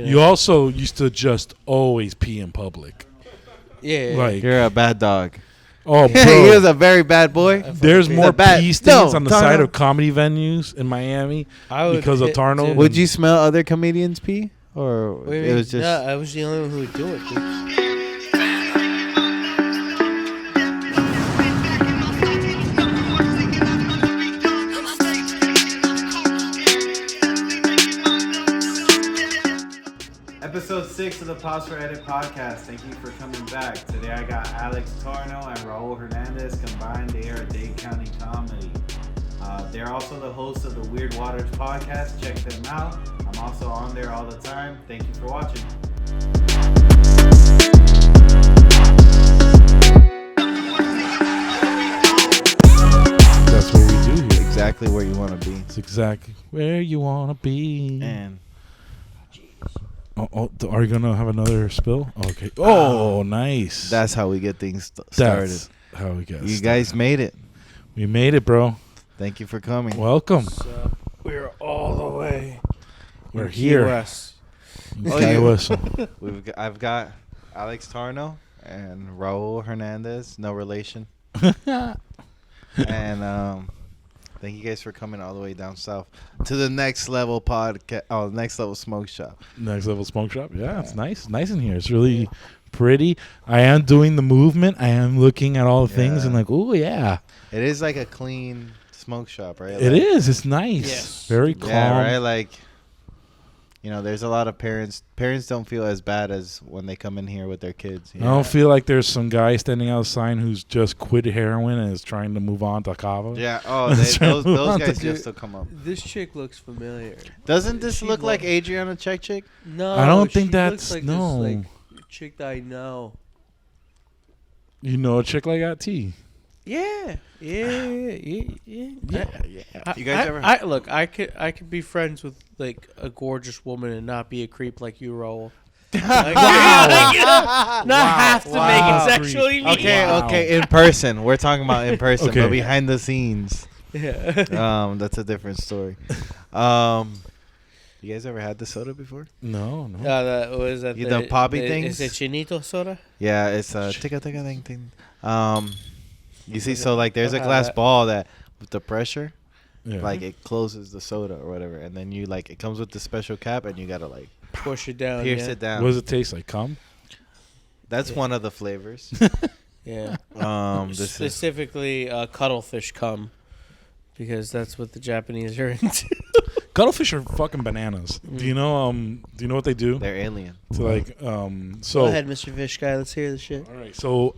You also used to just always pee in public. Yeah. Like, you're a bad dog. oh, bro. He was a very bad boy. There's more pee stains on the Tarno. side of comedy venues in Miami because of Tarno. Would you smell other comedians pee? Or it was just... No, I was the only one who would do it, dude. Episode 6 of the Pause for Edit podcast. Thank you for coming back. Today I got Alex Tarno and Raul Hernandez. Combined, they are a Dade County comedy. They're also the hosts of the Weird Waters podcast. Check them out. I'm also on there all the time. Thank you for watching. That's what we do here. Exactly where you want to be. It's exactly where you want to be. And are you going to have another spill? Okay. Oh, nice. that's how we get things started. That's how we get You started. guys made it. We made it, bro. Thank you for coming. Welcome. So we're all the way. We're in here. Key West. Oh, Key yeah. West. I've got Alex Tarno and Raul Hernandez. No relation. And thank you guys for coming all the way down south to the Next Level podcast. Oh, Next Level Smoke Shop. Next Level Smoke Shop. Yeah, it's nice. Nice in here. It's really pretty. I am doing the movement. I am looking at all the things and like, oh, yeah. It is like a clean smoke shop, right? It is. It's nice. Yes. Very calm. Yeah, right? Like, you know, there's a lot of parents. Parents don't feel as bad as when they come in here with their kids. I don't feel like there's some guy standing outside who's just quit heroin and is trying to move on to kava. Yeah. Oh, those guys just still come up. This chick looks familiar. Doesn't this look like Adriana Check? No, I don't think she that's looks like no. This, like, chick that I know. You know a chick like that, T. Yeah. You guys ever? Look, I could be friends with like a gorgeous woman and not be a creep like you, Raul. Not have to make it sexually mean. Okay. In person, we're talking about in person, Okay. but behind the scenes, Yeah. that's a different story. You guys ever had the soda before? No. What is that? The poppy things? Is it chinito soda? Yeah, it's a ticka thing. You see, so like there's a glass ball that with the pressure, Yeah. like it closes the soda or whatever, and then you like it comes with the special cap, and you gotta like Push it down. pierce yeah. it down. What does it taste like? Cum? That's one of the flavors. Yeah. This Specifically, cuttlefish cum, because that's what the Japanese are into. Cuttlefish are fucking bananas. Do you know what they do? they're alien. To like so. Go ahead, Mr. Fish Guy. Let's hear the shit. All right. So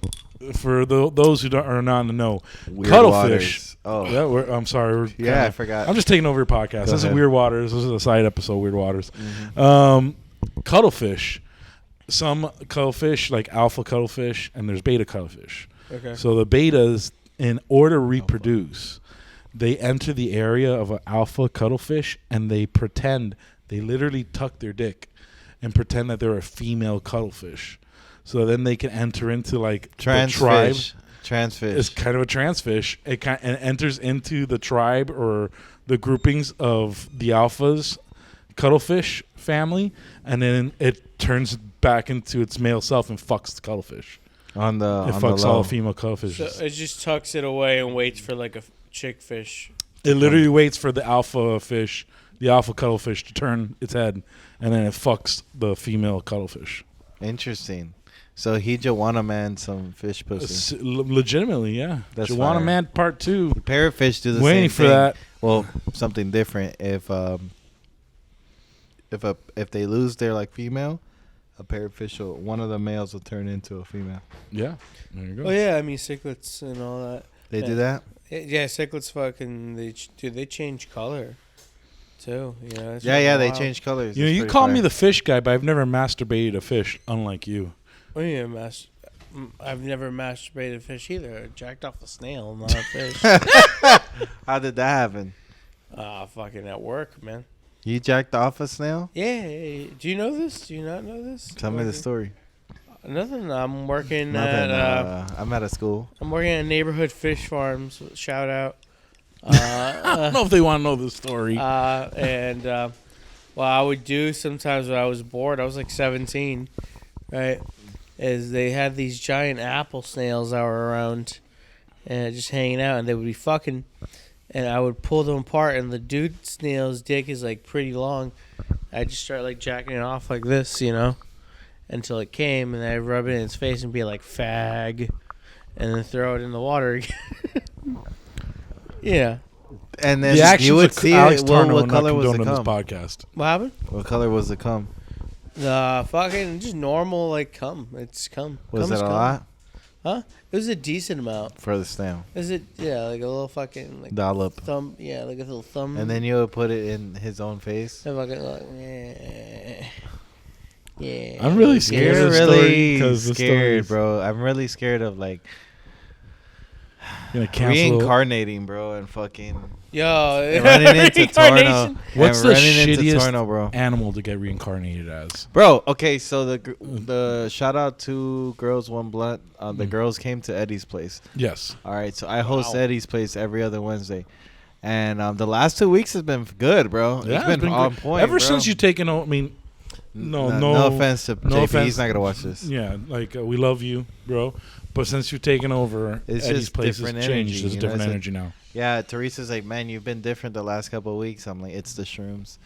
for those who are not in the know, Weird cuttlefish. Waters. Oh, Yeah, I'm sorry. I forgot. I'm just taking over your podcast. Go This is ahead. Weird Waters. This is a side episode, Weird Waters. Cuttlefish. Some cuttlefish, like alpha cuttlefish, and there's beta cuttlefish. Okay. So the betas, in order to reproduce, they enter the area of an alpha cuttlefish and they literally tuck their dick and pretend that they're a female cuttlefish. So then they can enter into like the tribe. Transfish. It's kind of a transfish. It enters into the tribe or the groupings of the alphas cuttlefish family, and then it turns back into its male self and fucks the cuttlefish. It Fucks all the female cuttlefish. So it just tucks it away and waits for like a chick fish. It literally waits for the alpha fish, the alpha cuttlefish, to turn its head, and then it fucks the female cuttlefish. Interesting. So he Joanna man some fish pussy. Legitimately, yeah. That's Joanna fire. Man Part 2. Parrotfish do the Waiting same for thing. that. Well, something different. If they lose their like female, a parrotfish will, one of the males will turn into a female. Yeah. There you go. Oh yeah, I mean cichlids and all that. They do that? Yeah, cichlids fucking they change color too. It's Yeah, they wild. change colors. You know, you call me the fish guy, but I've never masturbated a fish, unlike you. Oh yeah, I've never masturbated a fish either. I jacked off a snail, not a fish. How did that happen? Fucking at work, man. You jacked off a snail? Yeah. Do you know this? Do you not know this? Tell me the story. Nothing. I'm working Nothing. at I'm at a school. I'm working at neighborhood fish farms. Shout out. I don't know if they want to know the story. And What I would do sometimes when I was bored, I was like 17, right? Is they had these giant apple snails that were around and just hanging out, and they would be fucking, and I would pull them apart, and the dude snail's dick is like pretty long. I'd just start like jacking it off like this, until it came, and I'd rub it in its face and be like, fag, and then throw it in the water again. Yeah. And then The actions you would of see Alex it. Turner What will color not was the condone on cum? this podcast. What happened? What color was the cum? The fucking just normal like cum. It's cum. Was Cum it is a cum. lot Huh? It was a decent amount. for the snail? Is it? Yeah, like a little fucking like Dollop. thumb. Yeah, like a little thumb. And then you would put it in his own face. And fucking like, yeah. I'm really scared You're of this story really because the story scared, is bro. I'm really scared of like gonna cancel. reincarnating, bro, and fucking Yo, running into Torno. reincarnation. What's and the running into shittiest Torno, bro? animal to get reincarnated as? Bro, okay, so the shout out to Girls One Blunt. The girls came to Eddie's place. Yes. All right, so I host Wow. Eddie's place every other Wednesday, and the last 2 weeks has been good, bro. Yeah, it's been on great. point. Ever bro. since you've taken over, I mean, no offense to no JP, offense. he's not gonna watch this. Yeah, like we love you, bro. But since you've taken over, It's Eddie's just place has different changed. energy, There's you a know, different it's a- energy now. Yeah, Teresa's like, man, you've been different the last couple of weeks. I'm like, it's the shrooms,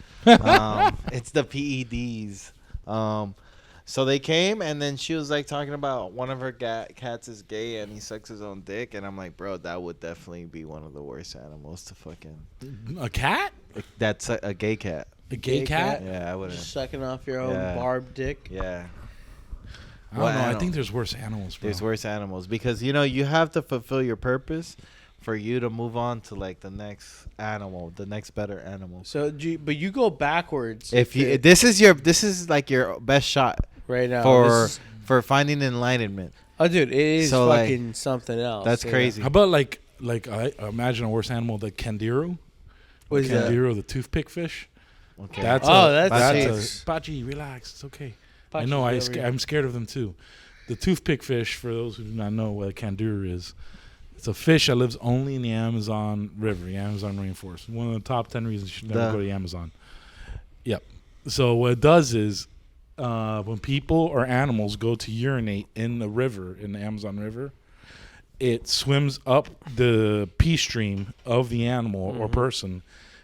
it's the PEDs. So they came, and then she was like talking about one of her cats is gay and he sucks his own dick, and I'm like, bro, that would definitely be one of the worst animals to fucking. A cat? That's a gay cat. A gay Gay cat? cat? Yeah, I wouldn't. Just sucking off your own Yeah. barbed dick. Yeah. I don't What know. I animal? think there's worse animals, bro. There's worse animals because you have to fulfill your purpose for you to move on to like the next animal, the next better animal. So, but you go backwards. If you this is like your best shot right now for this is- finding enlightenment. oh, dude, it is So, like, fucking something else. That's yeah. crazy. How about like I imagine a worse animal, the kandiru? What is that? Kandiru, the toothpick fish. Okay. That's Oh, a, that's- Baji, relax. It's okay. I Pachi's know. over here. I'm scared of them too. The toothpick fish, for those who do not know what a kandiru is, it's a fish that lives only in the Amazon River, the Amazon rainforest. One of the top 10 reasons you should never go to the Amazon. Yep. So what it does is, when people or animals go to urinate in the river, in the Amazon River, it swims up the pee stream of the animal or person,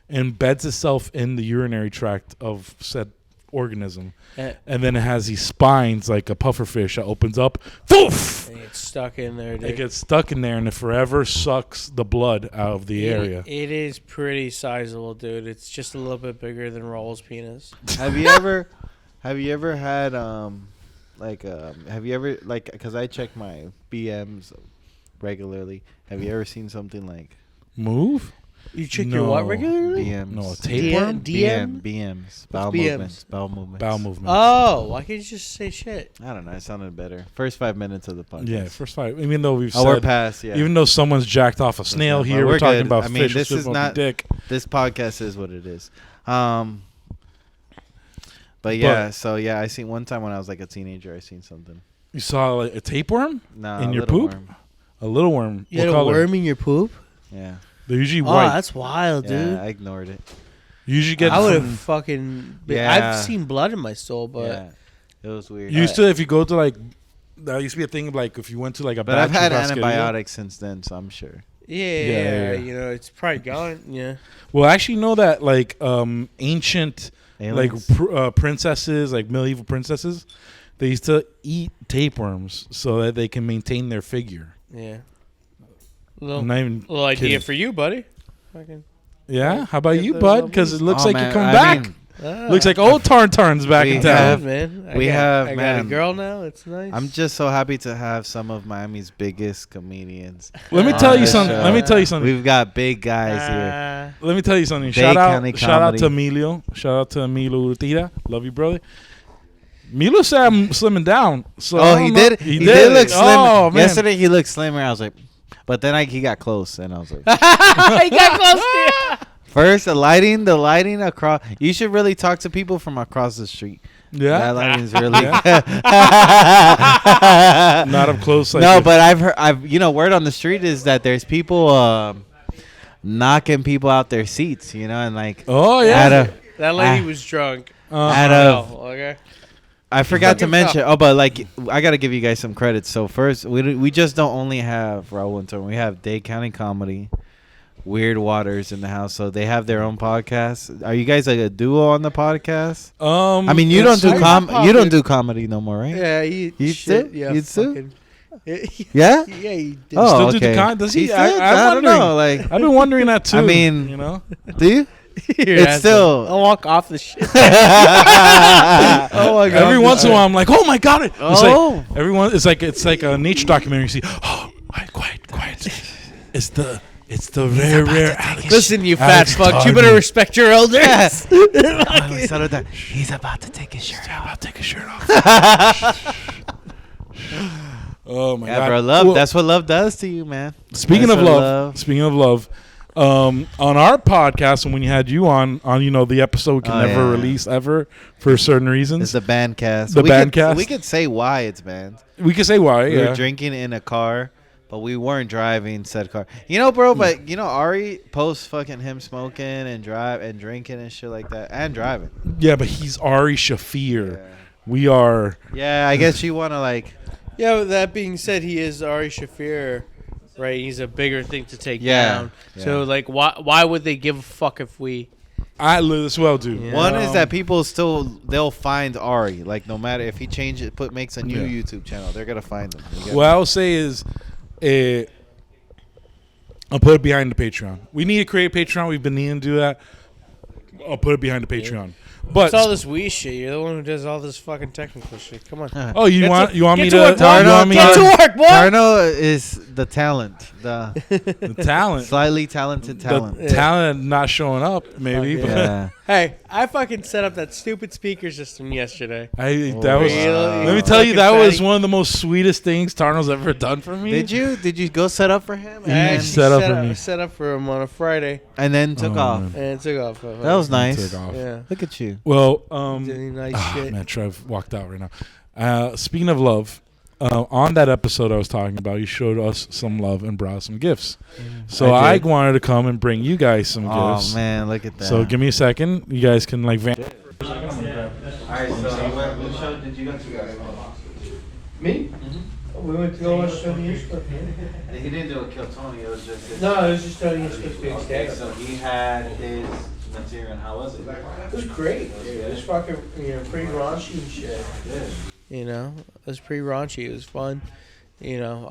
and embeds itself in the urinary tract of said organism. And then it has these spines like a pufferfish that opens up. Poof! And it's stuck in there, dude. It gets stuck in there and it forever sucks the blood out of the area. It is pretty sizable, dude. It's just a little bit bigger than Raul's penis. Have you ever had have you ever like because I check my BMs regularly. Have you ever seen something like Move? You check your what No. regularly? BMs? No, a tapeworm? BMs. Bowel BMs? movements. Bowel movements. Bowel movements. Oh, why can't you just say shit? I don't know. It sounded better. First 5 minutes of the podcast. Yeah, first five. Even though we've We're said, past. Yeah. even though someone's jacked off a snail not- here, we're we're talking good. about I mean, fish this that is swim up not- your dick. This podcast is what it is. But yeah, so yeah, I seen one time when I was like a teenager, I seen something. You saw like a tapeworm Nah, in a your little poop? worm. A little worm. You What had a color? worm in your poop? Yeah. They're usually Oh, white. that's wild, dude. Yeah, I ignored it. You usually get I would have from, fucking. Yeah. I've seen blood in my soul, but Yeah. It was weird. you used to, if you go to like, that used to be a thing of like, if you went to like a But I've had bachelor cascadia- antibiotics since then, so I'm sure. yeah, yeah. you know, it's probably gone. Yeah. Well, I actually know that like ancient Aliens? like princesses, like medieval princesses, they used to eat tapeworms so that they can maintain their figure. Yeah. I'm not even Little idea kidding. for you, buddy. Fucking. Yeah, how about Get you, those bud? little Because it bees. looks Oh, like man, you're coming I back. mean, Looks like old Tarn's back We in Yeah, town. man. We have, I got man. a girl now. It's nice. I'm just so happy to have some of Miami's biggest comedians. Let me on tell you this something. show. Let me tell you something. We've got big guys here. Let me tell you something. Dade County Shout out to comedy. Emilio. Shout out to Emilio Urtida. Love you, brother. Milo said I'm slimming down. So I Oh, don't he know. did. He did look slim. Oh, man. Yesterday he looked slimmer. I was like, but then he got close, and I was like, he got close to you. first the lighting across. You should really talk to people from across the street. That Yeah. lighting's really. Not up close. Like No, this. but word on the street is that there's people knocking people out their seats, and like Oh at yeah. a That lady was drunk. Out No, of okay. I forgot to fucking mention. Oh, but like I gotta give you guys some credit. So first, we just don't only have Raul and Tony. We have Dade County Comedy, Weird Waters in the house. So they have their own podcast. Are you guys like a duo on the podcast? I mean, you don't do you don't do comedy no more, right? Yeah, You shit. too? Yeah, You too? fucking. Yeah. Yeah, he did. Oh, Still do okay. the con? Does he? He I, still- I'm I don't wondering. know. Like, I've been wondering that too. I mean- you know. do you? Your It's asshole. still- I'll walk off the shit. Oh my Every once in a while, I'm like, oh my god! It's Oh. like everyone. It's like a nature documentary. You see, oh, quiet. It's the rare Alex. Listen, you fat Alex fuck. You Tardy. better respect your elders. He's about to take his shirt I'm off. about to take a shirt off. Oh my Yeah, god, bro, love. Well, That's what love does to you, man. Speaking That's of what love, on our podcast, and when you had you on the episode we can Oh, never yeah. release ever for certain It's reasons. the band cast. The band cast? We could say why it's banned. We can say why. We Yeah. were drinking in a car, but we weren't driving said car. You know, bro, but you know, Ari posts fucking him smoking and drinking and shit like that and driving. Yeah, but he's Ari Shafir. Yeah. We are. Yeah, I guess you want to like. Yeah, with that being said, he is Ari Shafir, right? He's a bigger thing to take Yeah, down. yeah. So, like, why would they give a fuck if we... I as well do. Yeah. One is that people they'll find Ari, like no matter if he changes makes a new Yeah. YouTube channel, they're gonna find him. You get What me? I'll say is, I'll put it behind the Patreon. We need to create a Patreon. We've been needing to do that. I'll put it behind the Patreon. But It's all this wee shit. You're the one who does all this fucking technical shit. Come on. oh, you Get want to- you want get me to to? work, boy. You want me Get to work, boy. Tarno is the talent, the the talent? slightly talented talent. The talent not showing up, maybe. Fuck But Yeah. Hey, I fucking set up that stupid speaker system yesterday. that was. Really? Let me tell you, Fucking that was fatty. one of the most sweetest things Tarno's ever done for me. Did you go set up for him He I and, actually set up for me. set up for him on a Friday, and then took Oh, off? man. and it took off. That was nice. Took off. Yeah. Look at you. Well, Doing nice shit. man, Trev walked out right now. Speaking of love, on that episode I was talking about, you showed us some love and brought some gifts. So I I did. wanted to come and bring you guys some Oh gifts. man, look at that. So give me a second. You guys can like. Alright, so what show did you go to? Me? We went to go watch Tony Ishbrook. He didn't do a Kill Tony. It was just his. No, it was just Tony Ishbrook's big Okay, stag. so he had his material. And how was it? It was great. It was fucking, pretty raunchy and shit. You know, it was pretty raunchy. It was fun. You know,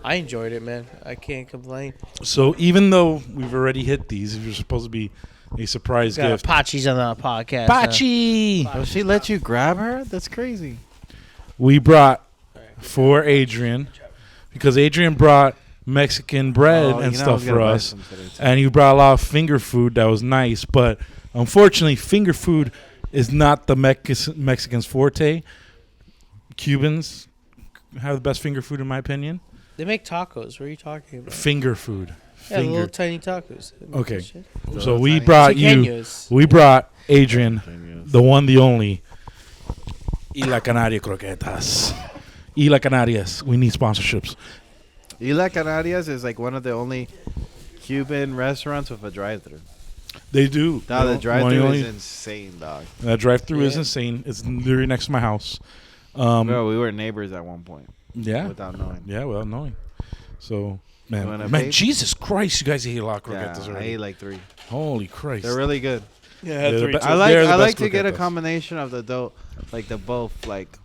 I enjoyed it, man. I can't complain. So even though we've already hit these, you're supposed to be a surprise Got gift. Apaches on the podcast. Pachi. Will she let you grab her? That's crazy. We brought for Adrian because Adrian brought Mexican bread and stuff for us, and you brought a lot of finger food that was nice. But unfortunately, finger food is not the Mexicans' forte. Cubans have the best finger food, in my opinion. They make tacos. What are you talking about? Finger food. Yeah, little Finger. tiny tacos. Okay. Shit. So we tiny- brought you. Pequeños. We brought Adrian, the one, the only. Y la Canaria croquetas. Y la Canarias. We need sponsorships. Isla Canarias is like one of the only Cuban restaurants with a drive-through. They do. Dog, the One drive-through only- is insane, dog. That drive-through is Yeah. insane. It's literally next to my house. Bro, we were neighbors at one point Yeah. without knowing. Yeah, well, knowing. So, You wanna man, vape? Jesus Christ, you guys ate a lot of Yeah, croquetas I already. ate like 3. Holy Christ. They're really good. Yeah, They're the three. best. I like They're the I like best to get a croquetas. combination of the dough, like the both. Like,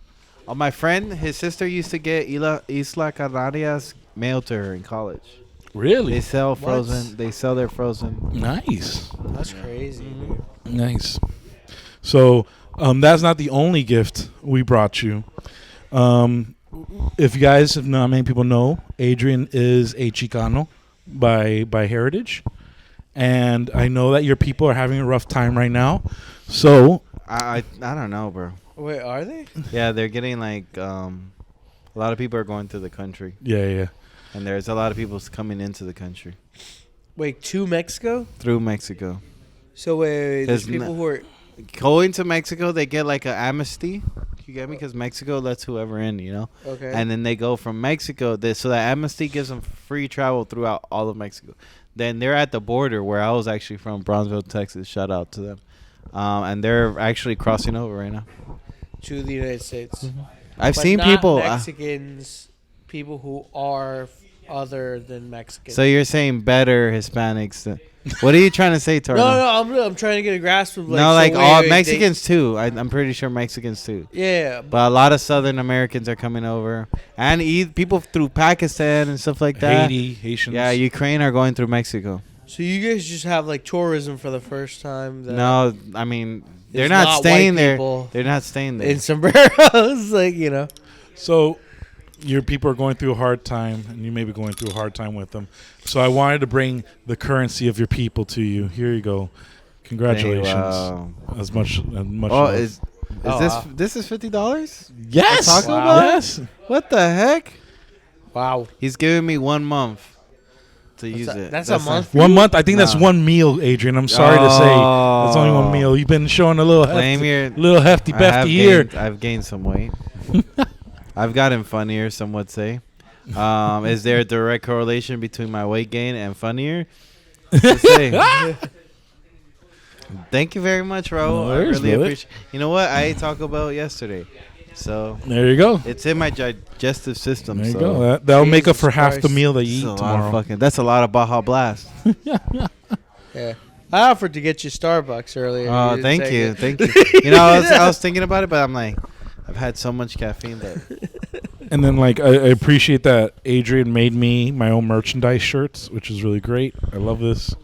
my friend, his sister used to get Isla Canarias mailed to her in college. Really? They sell What? frozen. They sell their frozen. Nice. That's crazy. Dude. Nice. So, that's not the only gift we brought you. If you guys, if not many people know, Adrian is a Chicano by heritage. And I know that your people are having a rough time right now. So, I don't know, bro. Wait, are they? Yeah, they're getting like a lot of people are going to the country, yeah. and there's a lot of people coming into the country Wait, to Mexico? through Mexico. So wait, there's There's people who are. Going to Mexico, they get like an amnesty You get me? Because Mexico lets whoever in, you know. Okay. And then they go from Mexico. So that amnesty gives them free travel throughout all of Mexico. Then they're at the border where I was actually from, Bronzeville, Texas. Shout out to them. And they're actually crossing over right now. To the United States. Mm-hmm. I've But seen not people. Mexicans, people who are other than Mexicans. So you're saying better Hispanics? What are you trying to say, Torno? No, I'm trying to get a grasp of like. No, so like wait, all wait, Mexicans too. I'm pretty sure Mexicans too. Yeah, But a lot of Southern Americans are coming over, and people through Pakistan and stuff like that. Haitians. Yeah, Ukraine are going through Mexico. so you guys just have like tourism for the first time. That No, I mean they're is not staying white there. people They're not staying there. in sombreros, like you know. So your people are going through a hard time, and you may be going through a hard time with them. So I wanted to bring the currency of your people to you. Here you go. Congratulations. Wow. As much. Oh, love. is Oh, this wow. this is $50? Yes. Taco Wow. Bell? Yes. What the heck? Wow, He's giving me 1 month to use it. that's a month. 1 month. I think that's No. one meal, Adrian. I'm sorry to say, that's only one meal. You've been showing a little Blame hefty, your. little hefty I have befty here. I've gained some weight. I've gotten funnier, some would say. Is there a direct correlation between my weight gain and funnier? Let's say. Thank you very much, Raul. No I worries, really brother. appreciate. You know what? I ate Taco Bell yesterday, so There you go. it's in my digestive system. There you so go. That'll make up Jesus for half the Christ. meal that That's you a eat lot of tomorrow. that's a lot of Baja Blast. Yeah, I offered to get you Starbucks earlier. Oh, didn't thank take you, it. thank you. You know, I was thinking about it, but I'm like, I've had so much caffeine that. And then, like, I appreciate that Adrian made me my own merchandise shirts, which is really great. I love this.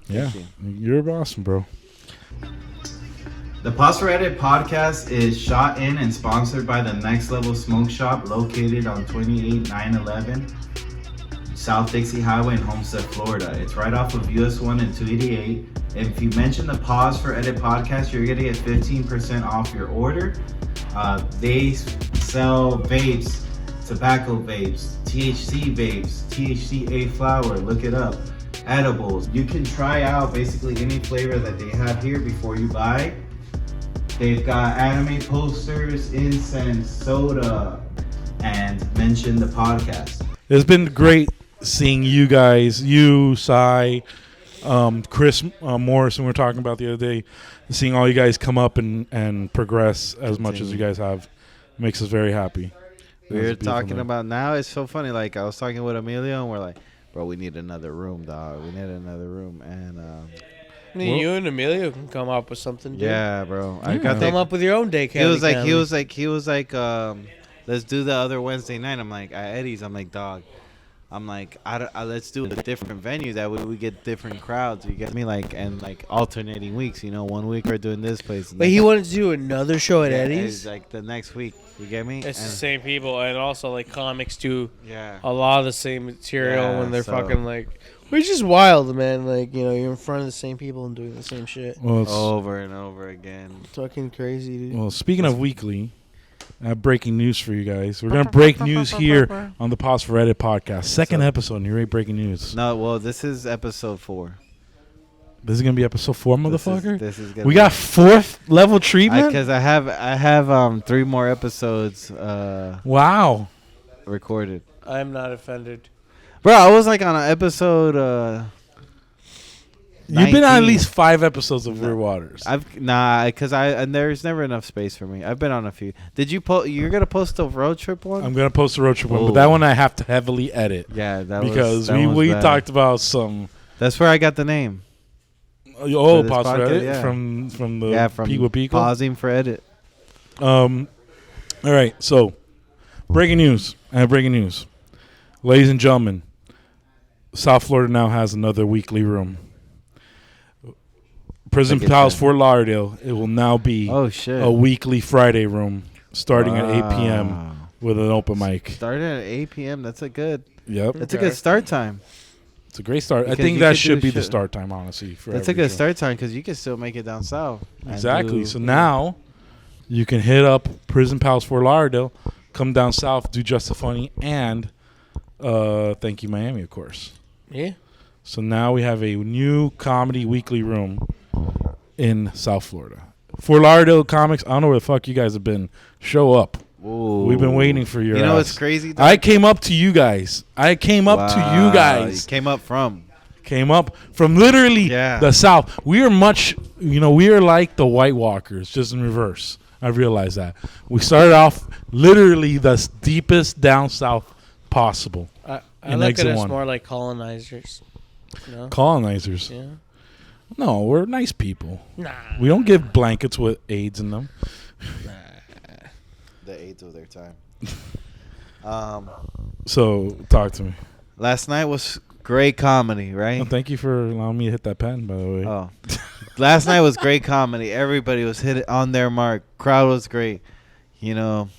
Yeah, Thank you're awesome, bro. The Pause for Edit podcast is shot in and sponsored by the Next Level Smoke Shop located on 28911 South Dixie Highway in Homestead, Florida. It's right off of US 1 and 288. If you mention the Pause for Edit podcast, you're going to get 15% off your order. They sell vapes, tobacco vapes, THC vapes, THCA flower, look it up, edibles. You can try out basically any flavor that they have here before you buy. They've got anime posters, incense, soda, and mention the podcast. It's been great seeing you guys, you, Cy, Chris Morrison, we were talking about the other day, seeing all you guys come up and progress as much as you guys have. Makes us very happy. We It's were a beautiful talking thing. about now. It's so funny. Like I was talking with Emilio, and we're like, "Bro, we need another room, dog. We need another room." And I mean, you and Emilio can come up with something. Dude. yeah, bro, I Yeah. got Come that. up with your own day. He was like, let's do the other Wednesday night. I'm like, at Eddie's. I'm like, dog. I'm like, let's do a different venue. That way we get different crowds. You get me? Like, and like alternating weeks. You know, 1 week we're doing this place. But he wanted to do another show at Yeah, Eddie's. it's like the next week. You get me? It's the And- same people, and also like comics do Yeah. a lot of the same material Yeah, when they're so- fucking like, which is wild, man. Like you're in front of the same people and doing the same shit. Well, it's, Over and over again. Fucking crazy, dude. well, speaking of weekly, I have breaking news for you guys. We're gonna break news here on the Pause for Edit podcast. Second episode, and you're already breaking news. No, well, this is episode 4. This is gonna be episode 4, motherfucker. This is gonna We be- got 4th level treatment. Because I have 3 more episodes Wow. recorded. I'm not offended. Bro, I was like on an episode. You've been on at 19. least 5 episodes of Weird Waters. Because and there's never enough space for me. I've been on a few. Did you post? You're gonna post the road trip one? I'm gonna post a road trip one, but Oh. that one I have to heavily edit Yeah, that because was, we bad. talked about some That's where I got the name. Pause this for podcast, Edit yeah. from the Yeah, from Pico Pico. pausing for edit. All right, so breaking news. I have breaking news, ladies and gentlemen. South Florida now has another weekly room. Prison Like it Palace, should. Fort Lauderdale. It will now be Oh shit! a weekly Friday room starting at 8 p.m. Wow. with an open mic. Starting at 8 p.m. That's a good. Yep, That's a Okay. good start time. it's a great start. I Because think you that could should do be the shit. start time, honestly. For That's a every good show. start time because you can still make it down south. and Exactly. do- So now you can hit up Prison Palace Fort Lauderdale, come down south, do Just a Funny, and Thank You Miami, of course. Yeah. So now we have a new comedy weekly room in South Florida. Fort Lauderdale Comics. I don't know where the fuck you guys have been. Show up. Ooh. We've been waiting for your You know ass. what's crazy? I came up to you guys. Wow, You came up from. came up from literally the South. We are we are like the White Walkers, just in reverse. I realize that. We started off literally the deepest down south possible. I in look Exit at us 1. more like colonizers. You know? Colonizers. Yeah. No, we're nice people. Nah. We don't give blankets with AIDS in them. The AIDS of their time. So, talk to me. Last night was great comedy, right? Well, thank you for allowing me to hit that pen, by the way. Oh. Last night was great comedy. Everybody was hit on their mark. Crowd was great. You know,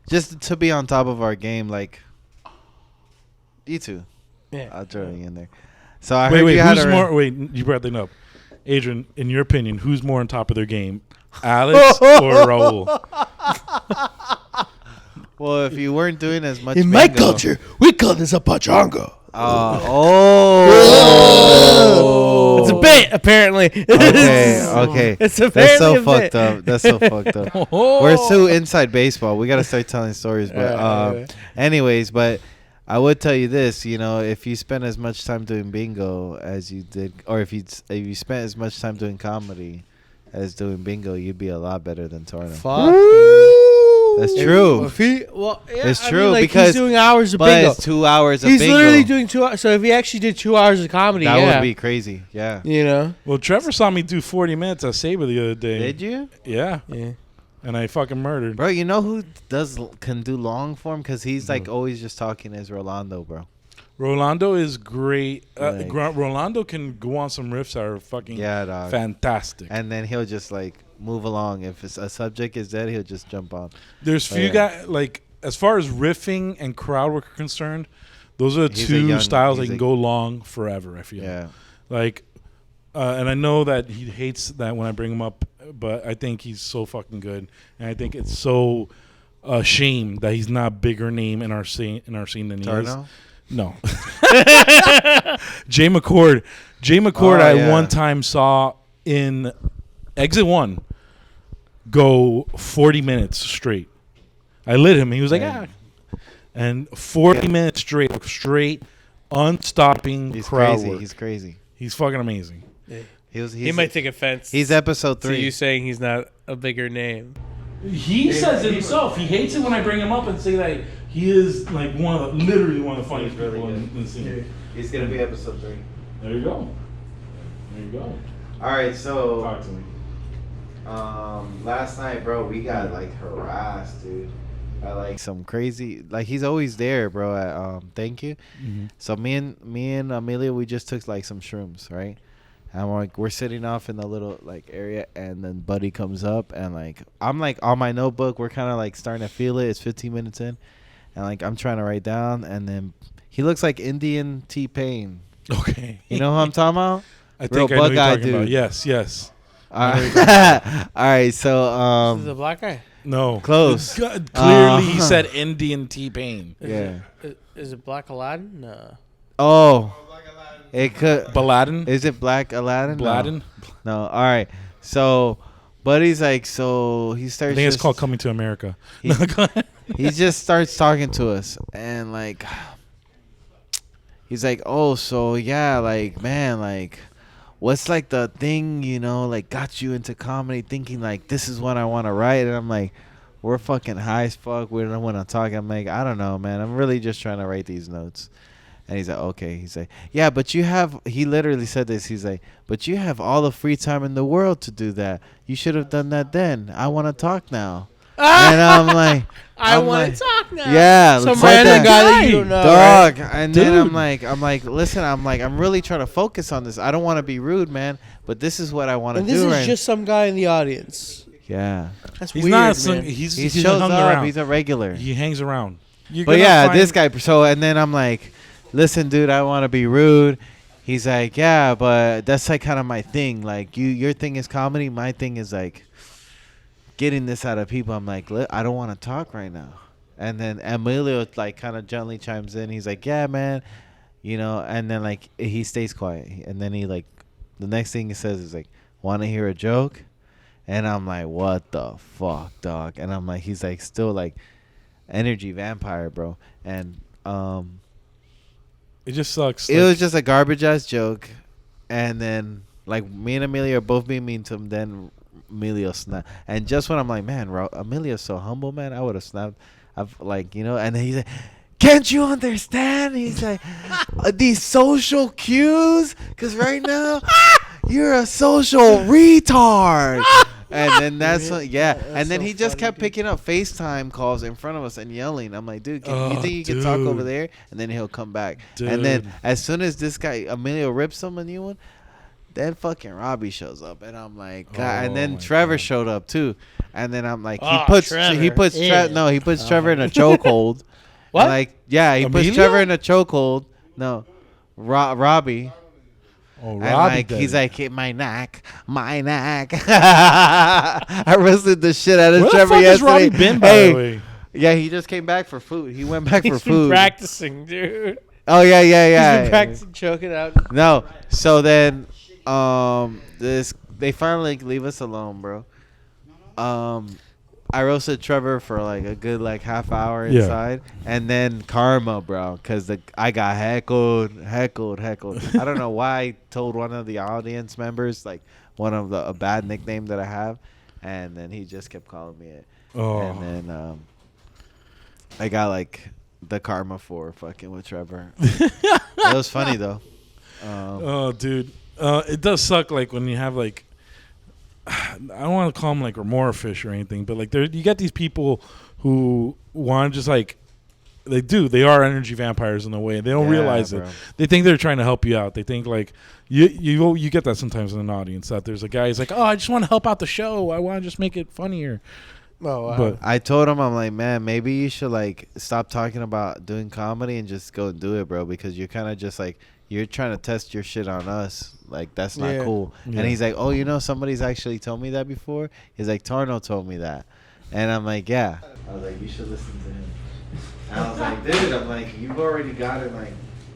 just to be on top of our game, like you two. Yeah. I'll throw you in there. So I heard you had you brought that up. Adrian, in your opinion, who's more on top of their game? Alex or Raul? Well, if you weren't doing as much In my bingo- culture, we call this a pachanga. Oh. It's a bit, apparently. Okay. It's That's apparently so a fucked bit. up. That's so fucked up. We're so inside baseball. We got to start telling stories. But Yeah. anyways, but I would tell you this, you know, if you spend as much time doing bingo as you did, or if you spent as much time doing comedy as doing bingo, you'd be a lot better than Torno. Fuck. That's true. It's true, like because- he's doing hours of But bingo. it's 2 hours of He's bingo. literally doing 2 hours. So if he actually did 2 hours of comedy, That yeah. would be crazy. Yeah. You know? Well, Trevor saw me do 40 minutes at Sabre the other day. Did you? Yeah. Yeah. And I fucking murdered. Bro, you know who can do long form? Because he's like always just talking is Rolando, bro. Rolando is great. Like- Rolando can go on some riffs that are fucking Dog. fantastic. And then he'll just like move along. If a subject is dead, he'll just jump on. There's few guys, like, as far as riffing and crowd work are concerned, those are the He's two a young- styles that he's can a- go long forever, I feel. Yeah. Like, and I know that he hates that when I bring him up, but I think he's so fucking good. And I think it's so a shame that he's not a bigger name in our scene than he is. Torno? No. Jay McCord. I one time saw in Exit 1 go 40 minutes straight. I lit him. He was like, And 40 minutes straight, unstopping He's crowd crazy. work. He's crazy. He's fucking amazing. He might take offense He's episode to 3. you saying he's not a bigger name. He says it himself. He hates it when I bring him up and say that he is like literally one of the funniest He's really people good. in the scene. He's gonna be episode 3. There you go. All right, so Talk to me. last night, bro, we got like harassed, dude. By like some crazy, like he's always there, bro. At thank you. Mm-hmm. So me and Amelia, we just took like some shrooms, right? And we're sitting off in the little like area, and then Buddy comes up, and like I'm like on my notebook, we're kind of like starting to feel it. It's 15 minutes in, and like I'm trying to write down, and then he looks like Indian T-Pain. Okay. You know who I'm talking about? I Real think I know who you're bug-eyed talking about. dude. Yes. All right. All right, so This is a black guy. No. Close. Clearly, he said Indian T-Pain. Yeah. Is it Black Aladdin? No. Oh, it could. Baladin? Is it Black Aladdin? Baladin? No. All right. So, Buddy's like, so he I starts. think it's just- called Coming to America. He, he just starts talking to us, and like, he's like, oh, so yeah, like, man, like, what's like the thing, you know, like, got you into comedy, thinking like this is what I want to write, and I'm like, we're fucking high as fuck. We don't want to talk. I'm like, I don't know, man. I'm really just trying to write these notes. And he's like, okay. He's like, yeah, but you have, he literally said this. He's like, but you have all the free time in the world to do that. You should have done that then. I want to talk now. And I'm like, I I'm want like, to talk now. yeah. Some like random that. guy that you don't know. Dog. Right? And then Dude. I'm like, listen, I'm really trying to focus on this. I don't want to be rude, man, but this is what I want to And do. this is right? just some guy in the audience. yeah. That's He's weird, not. man. He He shows hung up. around. He's a regular. He hangs around. You're But gonna yeah, find- this guy. So and then I'm like, listen, dude, I want to be rude. He's like, yeah, but that's like kind of my thing. Like your thing is comedy. My thing is like getting this out of people. I'm like, I don't want to talk right now. And then Emilio like kind of gently chimes in. He's like, yeah, man, you know. And then like he stays quiet. And then he like the next thing he says is like, want to hear a joke? And I'm like, what the fuck, dog? And I'm like, he's like, still like energy vampire, bro. And It just sucks. it was just a garbage ass joke. And then like me and Amelia are both being mean to him. Then Emilio snapped. And just when I'm like, man, Emilio's so humble, man, I would have snapped. I've like, and then he's like, can't you understand? He's like, these social cues? Because right now, you're a social retard. And then that's what, and then so he just funny, kept dude. picking up FaceTime calls in front of us and yelling. I'm like, dude, you think you can dude. talk over there? And then he'll come back. And then Dude. as soon as this guy, Emilio, rips him a new one, then fucking Robbie shows up. And I'm like, God. And Oh then my Trevor God. showed up too. And then I'm like, Oh, he puts Trevor. Trevor in a chokehold. What? And like, yeah, he puts Emilio? Trevor in a chokehold. No, Robbie. Oh, And Robbie like did he's it. like, hey, my neck. I roasted the shit out of Where the Trevor fuck has yesterday. Robbie been, by Hey, the way? yeah, he just came back for food. He went back for He's been food. practicing, dude. Oh yeah. He's been Yeah. practicing choking out. No, so then they finally leave us alone, bro. I roasted Trevor for like a good like half hour Yeah. inside, and then karma, bro, because I got heckled. I don't know why I told one of the audience members like a bad nickname that I have, and then he just kept calling me it. Oh. And then I got like the karma for fucking with Trevor. It was funny though. Oh, dude. It does suck, like, when you have, like, I don't want to call them, like, remora fish or anything, but, like, you get these people who want to just, like, they are energy vampires in a way. They don't Yeah, realize it. bro. They think they're trying to help you out. They think, like, you get that sometimes in an audience, that there's a guy who's like, oh, I just want to help out the show. I want to just make it funnier. Oh, wow. But I told him, I'm like, man, maybe you should like stop talking about doing comedy and just go and do it, bro, because you're kind of just like, you're trying to test your shit on us. Like, that's not Yeah. cool. Yeah. And he's like, oh, somebody's actually told me that before. He's like, Tarno told me that. And I'm like, yeah. I was like, you should listen to him. And I was like, dude, I'm like, you've already got it. Like,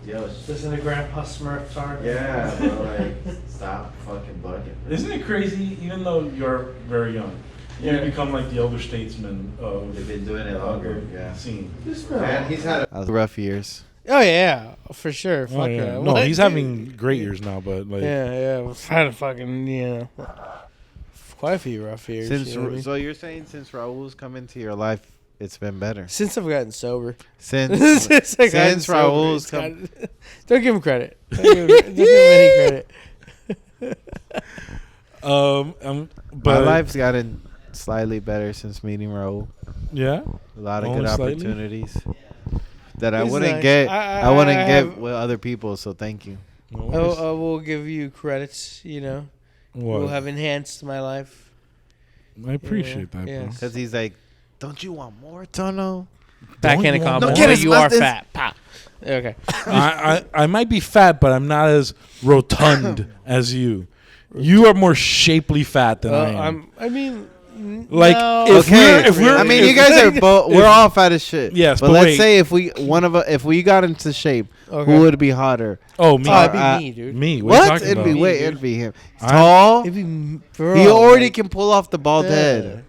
yo, Listen to Grandpa Smurf talk. yeah, bro, like, stop fucking bugging. isn't it crazy, even though you're very young, you become like the elder statesman of They've been doing it longer, yeah. scene. Man, he's had rough years. Oh yeah, for sure. Oh, Fuck yeah. yeah. No, What, he's dude? having great years now, but like, Yeah. We've had a fucking quite a few rough years. Since you know what I mean? so you're saying since Raul's come into your life, it's been better. Since I've gotten sober. Since I've gotten since sober, Raul's it's come. don't give him credit. Don't give him any credit. but My life's gotten slightly better since meeting Raul. yeah, A lot of Only good slightly? opportunities that I He's wouldn't nice. get. I wouldn't I get have- with other people. So thank you. no worries. I will give you credits. What? Will have enhanced my life. I appreciate that, yeah. bro. Because he's like, don't you want more, Tono? Backhand you want compliment. more? No, No, you are ¿quieres más fat. Pow. Okay. I might be fat, but I'm not as rotund as you. You are more shapely fat than I am. I mean, Like, no. if we're- I mean, if- you guys are both. We're all fat as shit. Yes, but but let's wait. say if we got into shape, Okay. who would be hotter? Oh, me. Oh, it'd be Uh, me, dude. Me. What? Are you What? talking It'd about? be Me, dude. it'd be him. He's I- tall. It'd be bro. He already like, can pull off the bald head.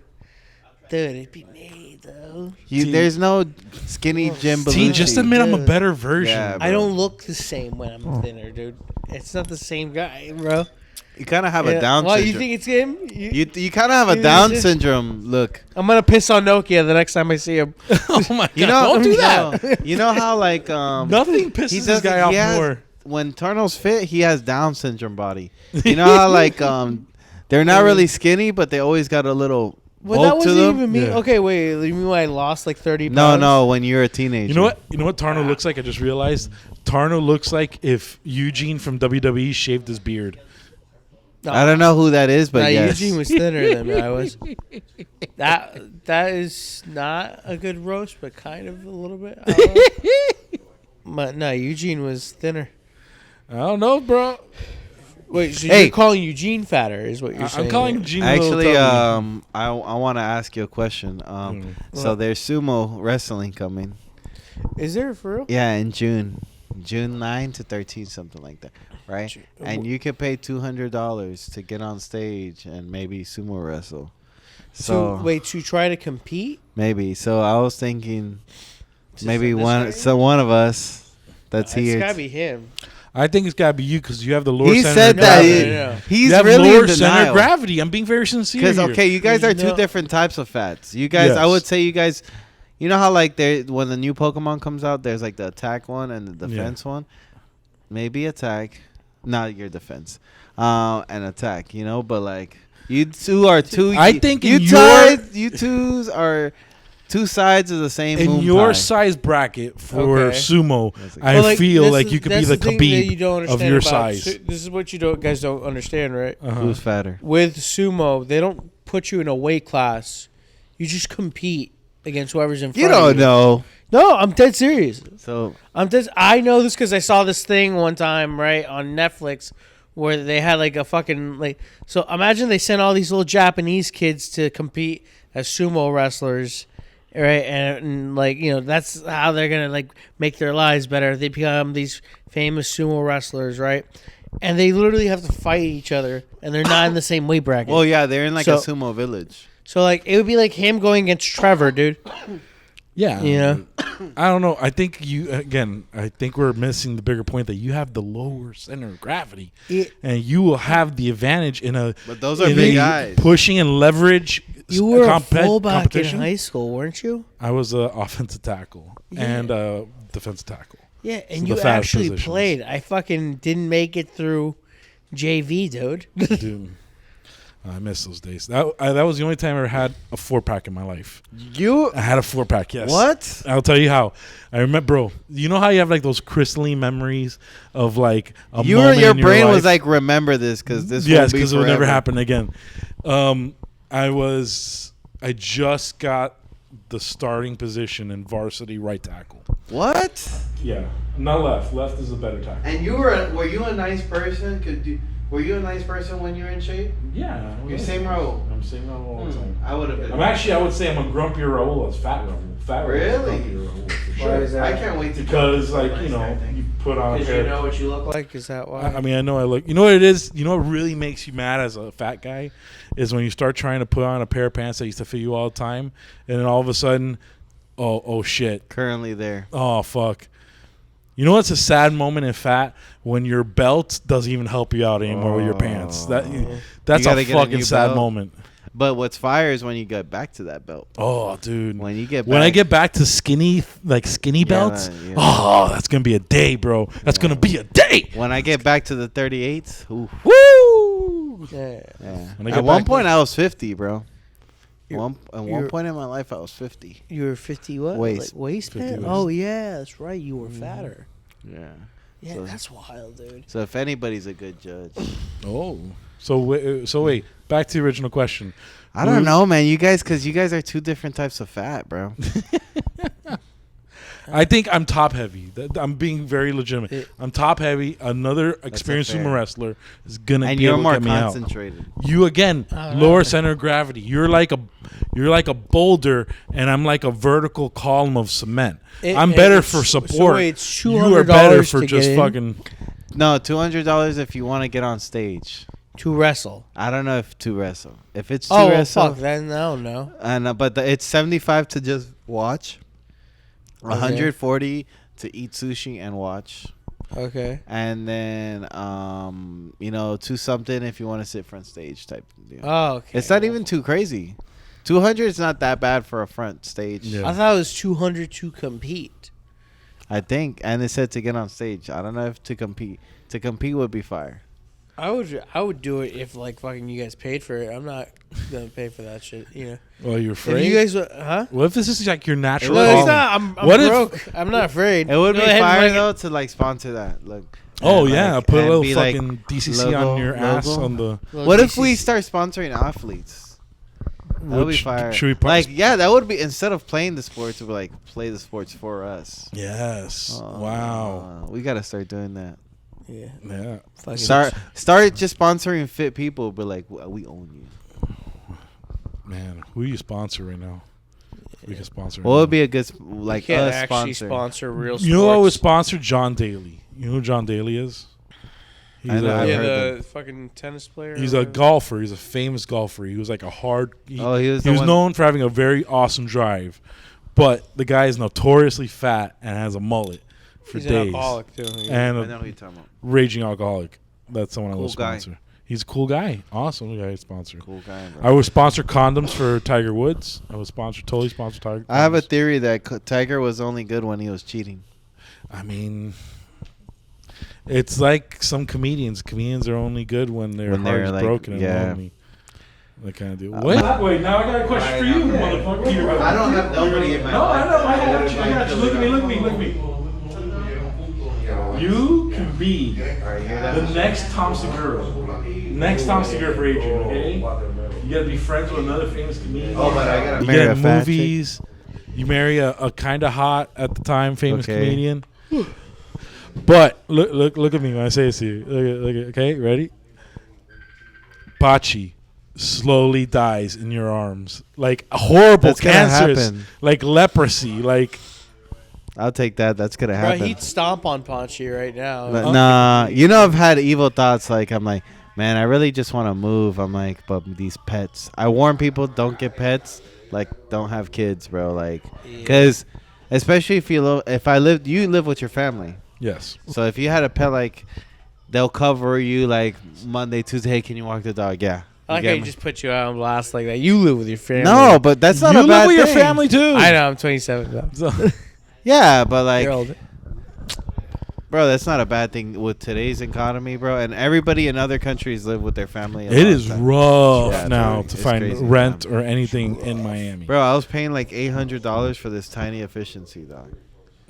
Dude, it'd be me though. See- There's no skinny Jim See, Belushi. just admit I'm a Dude. better version. Yeah, I bro. don't look the same when I'm thinner, dude. It's not the same guy, bro. You kind of have a Yeah. Down Well, you syndrome. think it's him? You kind of have a you Down think it's- syndrome look. I'm gonna piss on Nokia the next time I see him. Oh my god! You know, don't do that. You know how like Nothing pisses he this doesn't- guy off he has- more. when Tarno's fit, he has Down syndrome body. You know how like they're not really skinny, but they always got a little Well, that bulk to wasn't them. even me. Yeah. Okay, wait. You mean when I lost like 30 No, pounds? no, when you're a teenager. You know what? You know what Tarno looks like? I just realized Tarno looks like if Eugene from WWE shaved his beard. No. I don't know who that is, but Nah, yes. Eugene was thinner than I was. That is not a good roast, but kind of a little bit. I don't know. But no, Eugene was thinner. I don't know, bro. Wait, so Hey. you're calling Eugene fatter? Is what you're saying? I'm calling here. Eugene. Actually, Little I want to ask you a question. So What? there's sumo wrestling coming. Is there for real? Yeah, in June. June 9 to 13, something like that, right? And you could pay $200 to get on stage and maybe sumo wrestle. So wait, to try to compete? maybe. So I was thinking maybe this one. guy? So one of us that's It's here. gotta be him. I think it's gotta be you because you have the lower He center said of that gravity. Yeah. he's You have really lower in center of denial. gravity. I'm being very sincere. Because here. okay, you guys are two No. different types of fats. You guys, I Yes. would say you guys. You know how like there when the new Pokemon comes out, there's like the attack one and the defense one. Maybe attack, not your defense, and attack. You know, but like you two are two. I think you in your- you twos are two sides of the same. in moon your pie. size bracket for Okay. sumo, That's I Well, feel this like is- you could be that's the thing that you Khabib don't of understand your about size. This is what you guys don't understand, right? Uh-huh. Who's fatter? With sumo, they don't put you in a weight class. You just compete against whoever's in front You of don't you. know. No, I'm dead serious. So I know this because I saw this thing one time, right, on Netflix where they had like a fucking like. So imagine they sent all these little Japanese kids to compete as sumo wrestlers, right? And like that's how they're gonna like make their lives better. They become these famous sumo wrestlers, right? And they literally have to fight each other, and they're not in the same weight bracket. well, yeah, they're in like So- a sumo village. So like it would be like him going against Trevor, dude. Yeah. Yeah. I don't know. I think I think we're missing the bigger point that you have the lower center of gravity, and you will have the advantage in a. But those are in big a guys. pushing and leverage. You were a compet- fullback in competition. high school, weren't you? I was an offensive tackle Yeah. and defensive tackle. Yeah, and So you the fast actually positions. played. I fucking didn't make it through JV, dude. Dude, I miss those days. That was the only time I ever had a 4-pack in my life. You I had a 4-pack. Yes. what? I'll tell you how. I remember, bro. You know how you have like those crystalline memories of like a Your moment in brain was life? like, remember this because this. Yes, won't be because it will never forever. happen again. I just got the starting position in varsity right tackle. What? Yeah, not left. Left is a better tackle. And were you a nice person? Were you a nice person when you were in shape? Yeah, You're same role. I'm same role all the time. I would have been. I would say I'm a grumpier Raul as fat Raul. Fat Raul is Really? grumpier Raul for Why sure. is that? I can't wait to Because come to like the you place, I know think. you put on a Because pair. you know what you look like. Is that why? I mean, I know I look. You know what it is? You know what really makes you mad as a fat guy is when you start trying to put on a pair of pants that used to fit you all the time, and then all of a sudden, oh shit, Currently there. oh fuck. You know what's a sad moment in fat when your belt doesn't even help you out anymore with your pants. That's You a gotta get a fucking new sad belt. moment. But what's fire is when you get back to that belt. Oh, dude. When you get back, When I get back to skinny belts, yeah. oh, that's gonna be a day, bro. That's gonna be a day. when I get back to the 38s, oof, Woo! Yeah. yeah. When I get At one back- point, I was 50, bro. At one you're- point in my life, I was 50. You were 50 what? Waist. Like waistband? 50 waist. Oh, yeah. That's right. You were fatter. Yeah. Yeah, So- that's wild, dude. So if anybody's a good judge, Oh, so wait. Back to the original question. I don't know, man. You guys are two different types of fat, bro. I think I'm top heavy. I'm being very legitimate. It- I'm top heavy. Another experienced fair. sumo wrestler is gonna And be you're able to more get me out. concentrated. You again, I don't lower know. center of gravity. You're like a boulder, and I'm like a vertical column of cement. I'm better for support. So wait, it's You are better $200 for to just get in fucking. No, $200 if you want to get on stage. to wrestle. I don't know if to wrestle. If it's to Oh, well, wrestle, fuck. Then I don't know. and but it's 75 to just watch, Okay. 140 to eat sushi and watch, Okay. and then to something if you want to sit front stage type deal. Oh, okay. It's not even too crazy. 200 is not that bad for a front stage. Yeah. I thought it was 200 to compete. I think, and it said to get on stage. I don't know if to compete. To compete would be fire. I would do it if like fucking you guys paid for it. I'm not gonna pay for that shit. You know. Well, you're If afraid. you guys, huh? What if this is like your natural? No, it's calling? not. I'm What if- broke. I'm not afraid. It would Go be ahead and fire like- though to like sponsor that. Look. Oh and, yeah, like, put a and little be, like, fucking DCC logo- on your ass logo. on the. Well, What if we DC's start sponsoring athletes? That would be Which- fire. should we pro- like, yeah, that would be instead of playing the sports, we'd like play the sports for us. Yes. Wow. We gotta start doing that. Yeah. Yeah. Fucking Start just sponsoring fit people, but like we own you. Man, who you sponsor right now? we can sponsor. What would anyone. be a good Like like can't a actually sponsor? sponsor real sports. You know what would sponsor John Daly? You know who John Daly is? He's I know, I've Yeah, heard the fucking tennis player. He's or a whatever. golfer. He's a famous golfer. He was like a hard. He was was known for having a very awesome drive, but the guy is notoriously fat and has a mullet for He's days. an alcoholic too. And I a know who you're talking about. raging alcoholic. That's someone I Cool would guy. sponsor. He's a cool guy. Awesome guy to sponsor. Cool guy. Bro. I would sponsor condoms for Tiger Woods. I would totally sponsor Tiger. I have a condoms. theory that Tiger was only good when he was cheating. I mean, it's like some comedians. Comedians are only good when their When heart they're, is like, broken and yeah. lonely. That kind of deal. Uh, Wait, now I got a question for you, motherfucker. I don't have nobody in my No, I life. know. I got you. Look at me. You can be the next Tom Segura. Next Tom Segura for Adrian, okay? You gotta be friends with another famous comedian. Oh, but I gotta You marry get a fat movies. You marry a kind of hot at the time famous Okay. comedian. But look at me when I say this to you. Look at, okay, ready? Bocce slowly dies in your arms, like a horrible That's gonna cancerous, happen. like leprosy, like. I'll take that. That's gonna Bro, happen. he'd stomp on Ponchi right now. Nah, you know I've had evil thoughts. Like I'm like, man, I really just want to move. I'm like, but these pets. I warn people, don't get pets. Like, don't have kids, bro. Like, because especially if you you live with your family. Yes. So if you had a pet, like, they'll cover you like Monday, Tuesday. Hey, can you walk the dog? Yeah. I like You how get you me? just put you out on blast like that. You live with your family. No, but that's not you a bad live with your thing. family too. I know. I'm 27. Though. So- Yeah, but like, You're old. bro, that's not a bad thing with today's economy, bro. And everybody in other countries live with their family. a it lot of is time. rough Yeah, now dude, to it's find crazy, rent man. or anything in Miami. Bro, I was paying like $800 for this tiny efficiency, dog.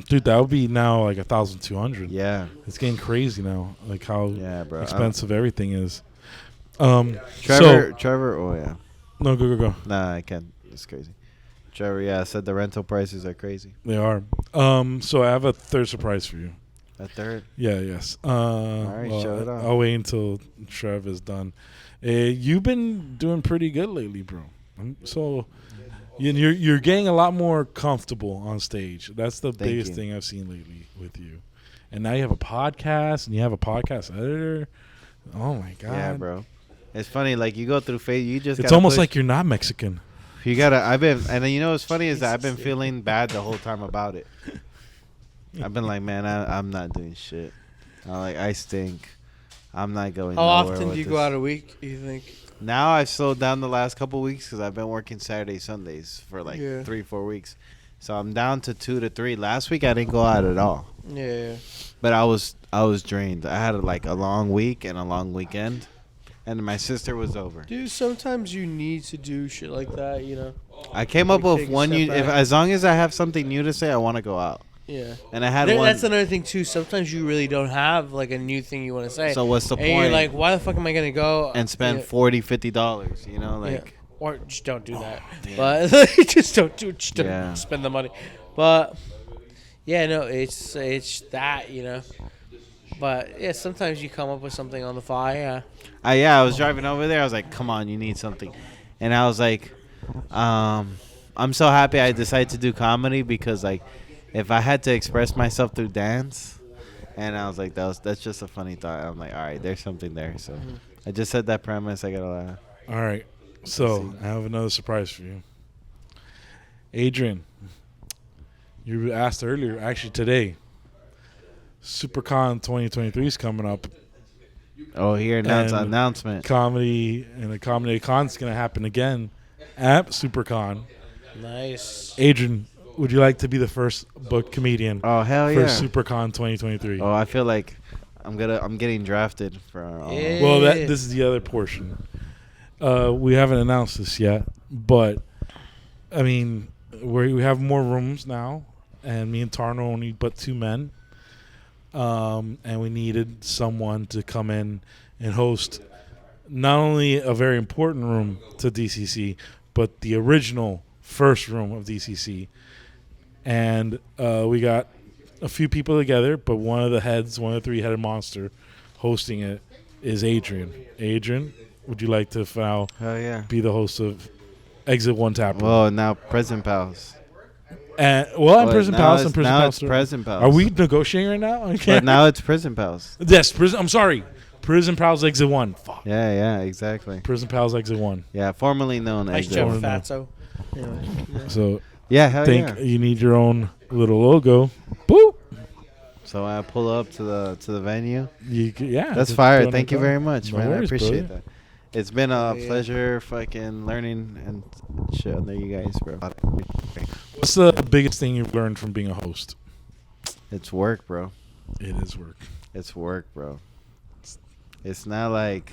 Dude, that would be now like 1,200. Yeah, It's getting crazy now, like how yeah, bro. expensive everything is. Trevor. Oh yeah. No, go. Nah, I can't. It's crazy. Trevor, yeah, said the rental prices are crazy. They are. So I have a third surprise for you. A third. Yes. right, show it off. I'll wait until Trev is done. You've been doing pretty good lately, bro. So you're getting a lot more comfortable on stage. That's the biggest you. thing I've seen lately with you. And now you have a podcast, and you have a podcast editor. Oh my god. Yeah, bro. It's funny, like you go through phase. You just. It's gotta almost push. like you're not Mexican. You gotta. And then you know what's funny is that I've been feeling bad the whole time about it. I've been like, man, I'm not doing shit. I stink. I'm not going. How nowhere often with do you this. go out a week? You think? Now I've slowed down the last couple weeks because I've been working Saturdays, Sundays for like 3-4 weeks. So I'm down to 2 to 3. Last week I didn't go out at all. Yeah. But I was drained. I had like a long week and a long weekend, and my sister was over. Dude, sometimes you need to do shit like that, you know? I came up Like, with take a one. step If back. as long as I have something new to say, I want to go out. Yeah. And I had There- one. That's another thing, too. Sometimes you really don't have, like, a new thing you want to say. So what's the and point? you're like, why the fuck am I going to go? and spend Yeah. $40-$50. You know, like. Yeah. Or just don't do that. damn. But just don't do it. Just don't Yeah. spend the money. But, yeah, no, it's that, you know? But, yeah, sometimes you come up with something on the fly, yeah. I was driving over there. I was like, come on, you need something. And I was like, I'm so happy I decided to do comedy because, like, if I had to express myself through dance, and I was like, that's just a funny thought. I'm like, all right, there's something there. So I just said that premise. I got to laugh. All right. So I have another surprise for you. Adrian, you asked earlier, actually today, SuperCon 2023 is coming up. Oh, here, And announcement. Comedy and a comedy con's going to happen again at SuperCon. Nice. Adrian, would you like to be the first booked comedian Oh, hell for yeah. SuperCon 2023? Oh, I feel like I'm getting drafted for. Yeah. Well, this is the other portion. We haven't announced this yet, but I mean, we have more rooms now, and me and Tarno only but 2 men, and we needed someone to come in and host not only a very important room to DCC, but the original first room of DCC, and we got a few people together, but one of the 3-headed monster hosting it is Adrian. Adrian, would you like to Hell yeah. be the host of Exit One Tap Room? Well, now present pals. Well, I'm Prison Palace and Prison now Palace. it's Prison Palace. Are we negotiating right now? I But can't. now it's Prison Palace. Yes, Prison. I'm sorry. Prison Palace Exit 1. Fuck. Yeah, exactly. Prison Pala's Exit 1. Yeah, formerly known Nice as. job, Exit. Fatso. Anyway, yeah. So Yeah, hell think yeah. you need your own little logo. Boop. So I pull up to the venue. Yeah. That's just fire. doing Thank it you done. very much, No man. worries, I appreciate brother. that. It's been a Yeah. pleasure fucking learning and shit under you guys, bro. What's the biggest thing you've learned from being a host? It's work, bro. It is work. It's work, bro. It's not like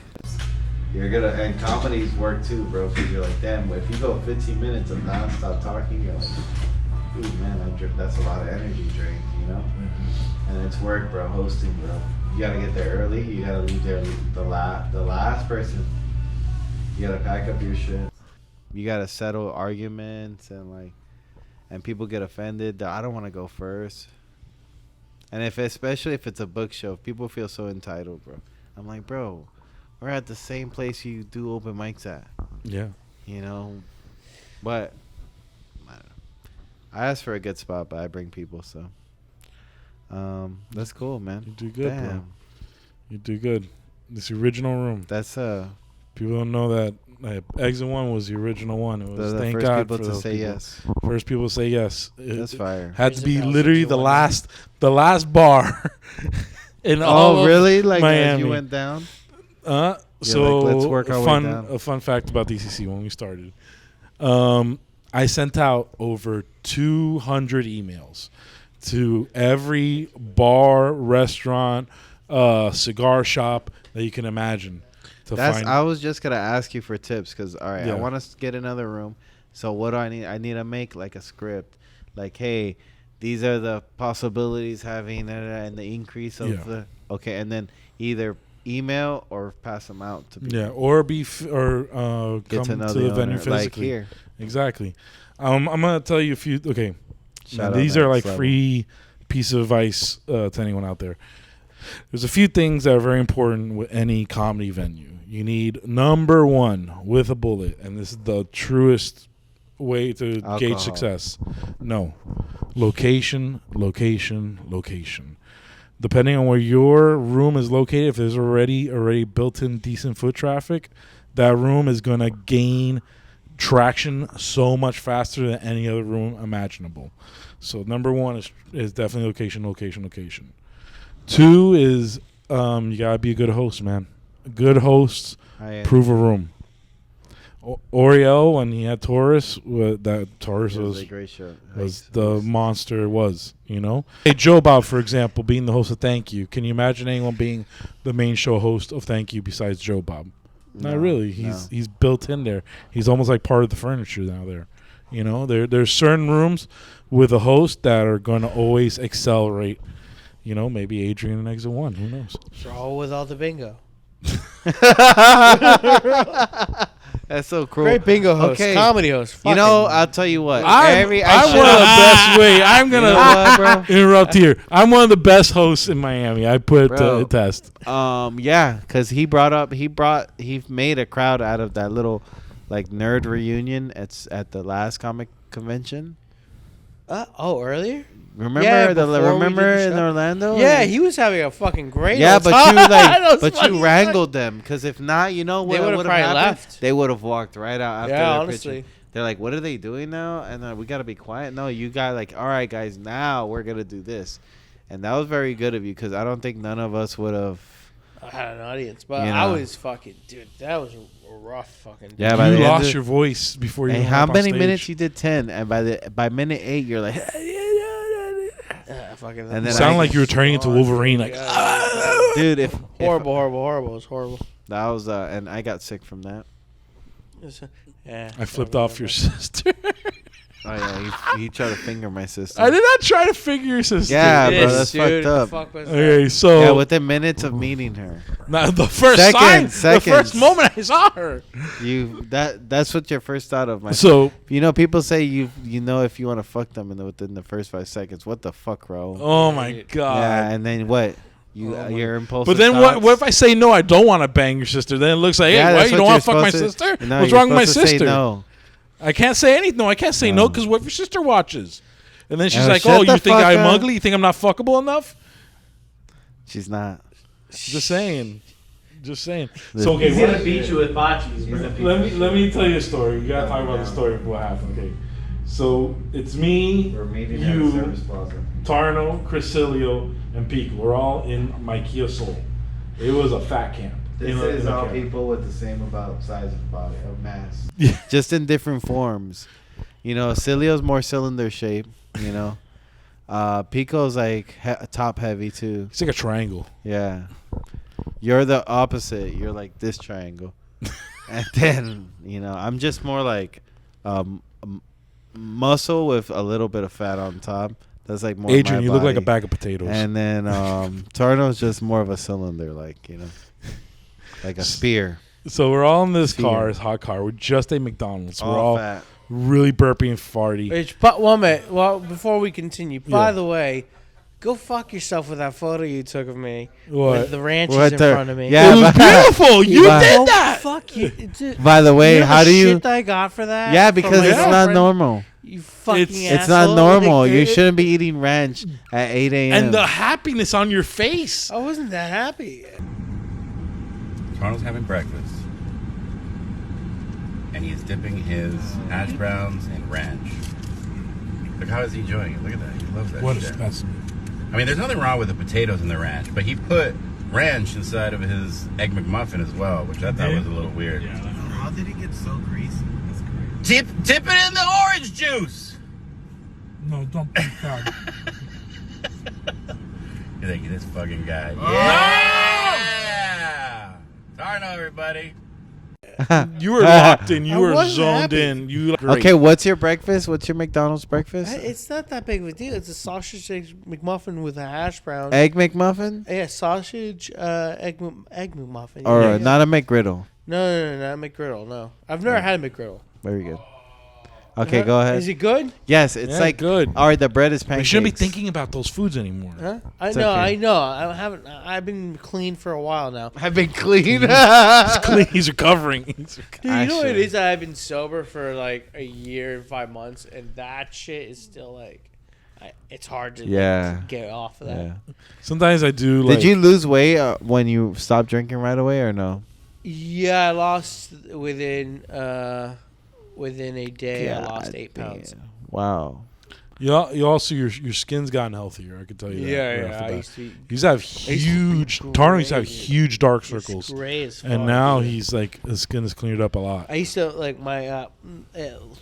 you're gonna, and comedies work too, bro. Because you're like, damn, if you go 15 minutes of nonstop talking, you're like, dude, man, that's a lot of energy drain, you know. And it's work, bro. Hosting, bro. You gotta get there early. You gotta leave there the last person. You gotta pack up your shit. You gotta settle arguments and people get offended that I don't want to go first. And especially if it's a book show, people feel so entitled, bro. I'm like, bro, we're at the same place you do open mics at, Yeah. you know. But I don't know. I ask for a good spot, but I bring people, so that's cool, man. You do good, bro. Damn. You do good. This original room. That's People don't know that Exit 1 was the original one. It was the thank first God people for to those say people. yes. First people to say yes. That's fire. Had to be Prison Palace literally Exit the 1, last bar. In all Oh, of really? Like as Miami. you went down? So like, let's work our way down. a fun fact about DCC when we started. I sent out over 200 emails to every bar, restaurant, cigar shop that you can imagine. I was just gonna ask you for tips because all right, Yeah. I want to get another room. So what do I need? I need to make like a script, like hey, these are the possibilities having and the increase of Yeah. the okay, and then either email or pass them out to people. Yeah, or Get come know to the venue owner, physically. like here. Exactly. I'm gonna tell you a few. Okay, Shout now, out these are like Next Level. free piece of advice to anyone out there. There's a few things that are very important with any comedy venue. You need number one with a bullet, and this is the truest way to Alcohol. gauge success. No, location, location, location. Depending on where your room is located, if there's already built-in decent foot traffic, that room is gonna gain traction so much faster than any other room imaginable. So number one is definitely location, location, location. Two is you gotta be a good host, man. Good hosts prove a room. Oriel, when he had Taurus, Taurus It was was a great show. the monster it was, you know. Hey, Joe Bob, for example, being the host of Thank You. Can you imagine anyone being the main show host of Thank You besides Joe Bob? No, Not really. He's built in there. He's almost like part of the furniture now there. You know, there's certain rooms with a host that are going to always accelerate. You know, maybe Adrian and Exit 1. Who knows? Draw with all the bingo. That's so cool. Great bingo host, Okay. comedy host. You know, I'll tell you what. I'm one of the best. Wait, I'm You know gonna what, bro? interrupt here. I'm one of the best hosts in Miami. I put Bro. a test. Yeah, because he made a crowd out of that little like nerd reunion at the last comic convention. Earlier? Remember Yeah, before we remember did the in show. Orlando? Yeah, he was having a fucking great Yeah, old but time. you That was funny you as wrangled them because if not, you know what They would've would probably have happened? left. They would have walked right out after Yeah, their honestly. picture. They're like, "What are they doing now?" And we gotta be quiet. No, you got like, "All right, guys, now we're gonna do this," and that was very good of you because I don't think none of us would have. I had an audience, but You I know. was fucking, dude, that was a rough fucking day. Yeah, by the You end lost of- your voice before you. Hey, went how up on many stage. minutes you did? 10, and by minute 8, you're like, Fucking, And You then sound I- like you were turning into Wolverine. Like, dude, if horrible. It was horrible. that was and I got sick from that. Yeah, I flipped off your sister. Oh yeah, he tried to finger my sister. I did not try to figure your sister. Yeah, bro, Yes, that's dude, fucked up. the fuck was Okay, so Yeah, within minutes of meeting her, now the first Seconds. the first moment I saw her. that's what your first thought of my. So, You know, people say you know if you want to fuck them within the first 5 seconds. What the fuck, bro? oh my god. Yeah, and then what? Your impulsive. But then thoughts? what if I say no? I don't want to bang your sister. Then it looks like, hey, Yeah, why that's you what don't want to you're fuck my supposed to- sister? No, What's you're wrong with my supposed to say sister? no. I can't say anything. No, I can't say no No. because what if your sister watches? And then she's Oh, like, shut "Oh, the you think fuck I'm up. ugly? You think I'm not fuckable enough?" She's not. Just saying. Just saying. He's So okay, He's what- gonna beat you with bocces, bro. let me tell you a story. We gotta talk about the story of what happened. Okay, so it's me, We're meeting at a you, service plaza. Tarno, Crisilio, and Pico. We're all in my Kia Soul. It was a fat camp. This In a- is in a all camp. people with the same about size of body of mass. Just in different forms. You know, Cilio's more cylinder shape. You know, Pico's like top heavy too. It's like a triangle. Yeah. You're the opposite. You're like this triangle. And then, you know, I'm just more like muscle with a little bit of fat on top. That's like more Adrian, my you look like a body. bag of potatoes. And then Tarno's just more of a cylinder, like, you know, like a spear. So we're all in this Fear. car, this hot car. We're just at McDonald's. We're All all fat. really burpy and farty. But 1 minute. Well, before we continue, by Yeah. the way, go fuck yourself with that photo you took of me What? with the ranches What in the- front of me. Yeah, It was but- beautiful. You But- did Oh, that. fuck you. Dude, By the way, you know how the do you? shit I got for that? Yeah, from because my it's not girlfriend? normal. You fucking It's It's not asshole. normal. Like, You shouldn't be eating ranch at 8 a.m. And the happiness on your face. I wasn't that happy. Arnold's having breakfast, and he's dipping his hash browns in ranch. Look how is he enjoying it. Look at that. He loves that What shit. is that's I mean, there's nothing wrong with the potatoes and the ranch, but he put ranch inside of his Egg McMuffin as well, which I thought was a little weird. How did it get so greasy? That's crazy. Dip it in the orange juice! No, don't be proud. You think this fucking guy. Oh! Yeah! Tarno, everybody. You were locked in. I You were wasn't zoned happy. in. You looked great. Okay, what's your breakfast? What's your McDonald's breakfast? It's not that big of a deal. It's a sausage egg McMuffin with a hash brown. Egg McMuffin? Yeah, sausage egg McMuffin. Or Yeah. not a McGriddle? No, not McGriddle. No, I've never had a McGriddle. Very good. Okay, go ahead. Is it good? Yes, it's Yeah, like good. All right, the bread is We pancakes. shouldn't be thinking about those foods anymore. Huh? It's okay. I know. I haven't. I've been clean for a while now. I've been clean. He's clean. He's recovering. Dude, you know what it Actually. is? I've been sober for like a year and 5 months, and that shit is still like, it's hard to Yeah. get off of that. Yeah. Sometimes I do. Like, Did you lose weight when you stopped drinking right away or no? Yeah, I lost within a day. I lost 8 pounds. damn. Wow. You also your skin's gotten healthier. I can tell you that. right off the I bat. used to be He used to have huge. Tarno used to have gray. huge dark circles, gray as fuck. and now dude. he's like his skin has cleared up a lot. I used to like my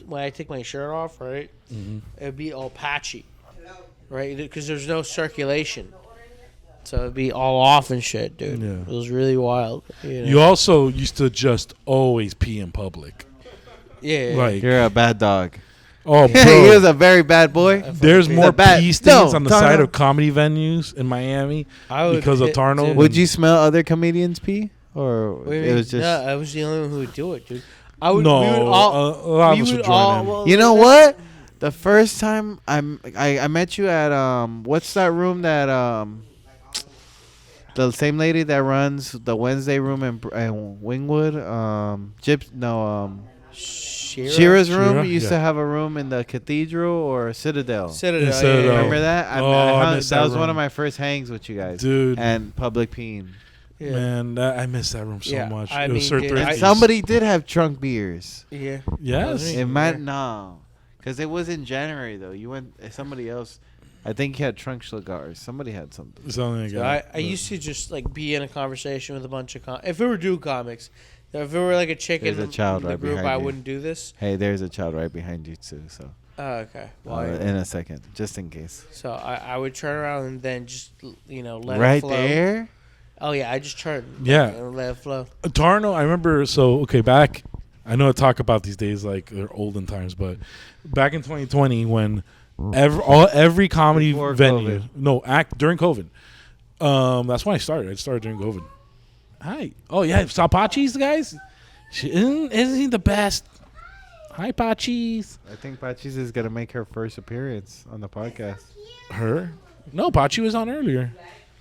when I take my shirt off, right? Mhm. It'd be all patchy, right? Because there's no circulation, so it'd be all off and shit, dude. Yeah. It was really wild. You know? You also used to just always pee in public. yeah, Like, You're a bad dog. oh, he bro. was a very bad boy. There's The more bad- pee stains No, on the Tarno. side of comedy venues in Miami I would because of hit- Tarno. dude. Would you smell other comedians pee? Or What do you it mean? was just... No, I was the only one who would do it, dude. I would. No, we would all. a lot of we us would would join all. in. Well, You know what? The first time I met you at what's that room that the same lady that runs the Wednesday room in Wingwood Shira's room Shira? used Yeah. to have a room in the Cathedral or Citadel. Citadel. Yeah, Citadel. Remember that? Oh, I missed that that was one room. of my first hangs with you guys. Dude, And public peeing. Yeah. man, I miss that room so Yeah, much. I it was mean, Sir dude, Thrifty's. Somebody did have trunk beers. Yeah. Yes. Yeah. It might no, because it was in January though. You went somebody else. I think he had trunk cigars. Somebody had something. Something like So that. I used to just like be in a conversation with a bunch of if it were do comics, if it were like a chick There's in a child the right group, behind I you. wouldn't do this. Hey, there's a child right behind you too. So Oh, okay. Well, in a second, just in case. so I would turn around and then just let it Right flow. there. Oh yeah, I just turn. Yeah. And let it flow. Tarno, I remember. So okay, back. I know I talk about these days like they're olden times, but back in 2020 when every comedy Before venue, COVID. during COVID. That's when I started. I started during COVID. Hi. Oh yeah, saw Pachi's guys. Isn't he the best? Hi Pachi's. I think Pachis is gonna make her first appearance on the podcast. Her? No, Pachi was on earlier.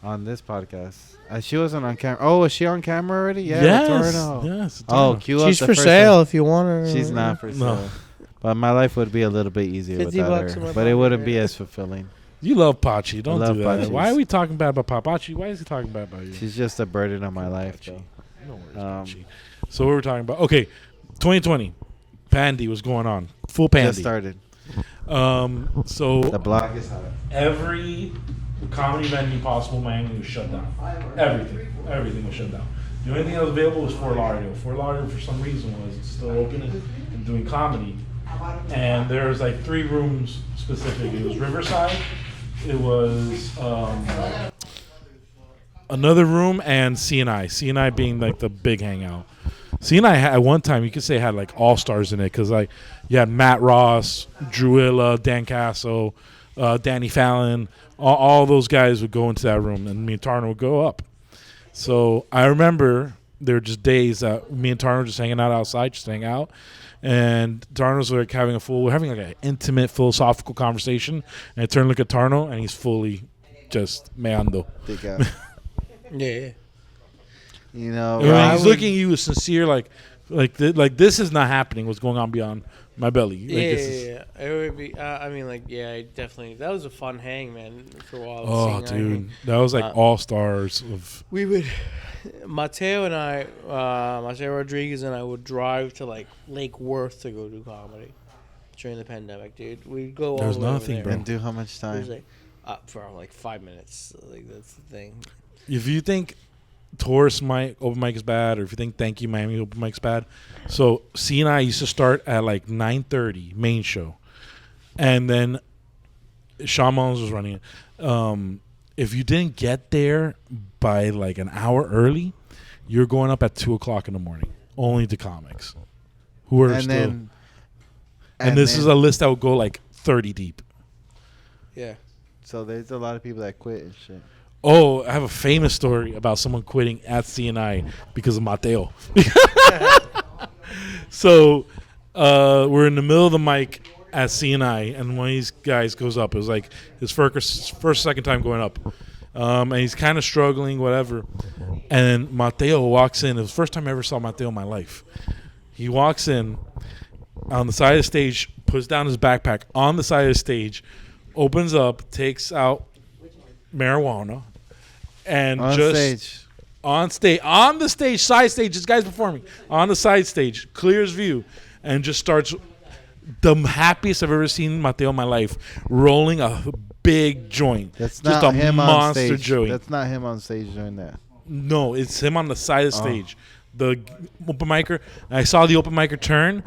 On this podcast, she wasn't on camera. Oh, was she on camera already? Yeah. Yes. Torino. Yes. Oh, Tarno. cue up She's the for first sale if you want her. one. She's not for No. sale. But my life would be a little bit easier 50 without bucks a her. month But it on wouldn't her. be as fulfilling. You love Pachi. Don't love do that. Pachis. Why are we talking bad about Pachi? Why is he talking bad about you? She's just a burden on my life, Pachi. though. No worries, Um, Pachi. So what were we talking about? Okay, 2020. Pandy was going on. Full Pandy. Just started. So The block is hot. every comedy venue possible in Miami was shut down. Everything was shut down. The only thing that was available was Fort Lauderdale. Fort Lauderdale, for some reason, was still open and doing comedy. And there was like 3 rooms specific. It was Riverside. It was another room and CNI. CNI being like the big hangout. CNI at one time you could say had like all stars in it because like you had Matt Ross, Druilla, Dan Casso, Danny Fallon. All those guys would go into that room, and me and Tarno would go up. So I remember there were just days that me and Tarno were just hanging out outside, just hanging out. And Tarno's like we're having like an intimate philosophical conversation. And I turn and look at Tarno, and he's fully just meando. Dig out. Yeah. You know, And he's looking at you with sincere, like this is not happening. What's going on beyond my belly? Like, Yeah. It would be. I mean, like, yeah, I definitely. That was a fun hang, man. For a while. Oh, dude, that was like all stars of. We would, Mateo and I, Mateo Rodriguez and I would drive to like Lake Worth to go do comedy during the pandemic, dude. We'd go There's all the way nothing, over bro. there. and do how much It time? was like for like 5 minutes. Like that's the thing. If you think Taurus open mic is bad, or if you think Thank You Miami open mic's bad, so CNI used to start at like 9:30 main show, and then Sean Mullins was running it. If you didn't get there by like an hour early, you're going up at 2:00 in the morning, only to comics who are And still. then, and this is a list that would go like 30 deep. Yeah. so there's a lot of people that quit and shit. Oh, I have a famous story about someone quitting at CNI because of Mateo. So we're in the middle of the mic at CNI, and one of these guys goes up. It was like his second time going up. And he's kind of struggling, whatever. And Mateo walks in. It was the first time I ever saw Mateo in my life. He walks in on the side of the stage, puts down his backpack on the side of the stage, opens up, takes out marijuana, and On just stage. on the stage, side stage, this guy's performing on the side stage, clears view, and just starts the happiest I've ever seen Mateo in my life, rolling a big joint. That's just not a him on monster stage. joint. That's not him on stage doing that. No, it's him on the side of the stage. The open micer. I saw the open micer turn,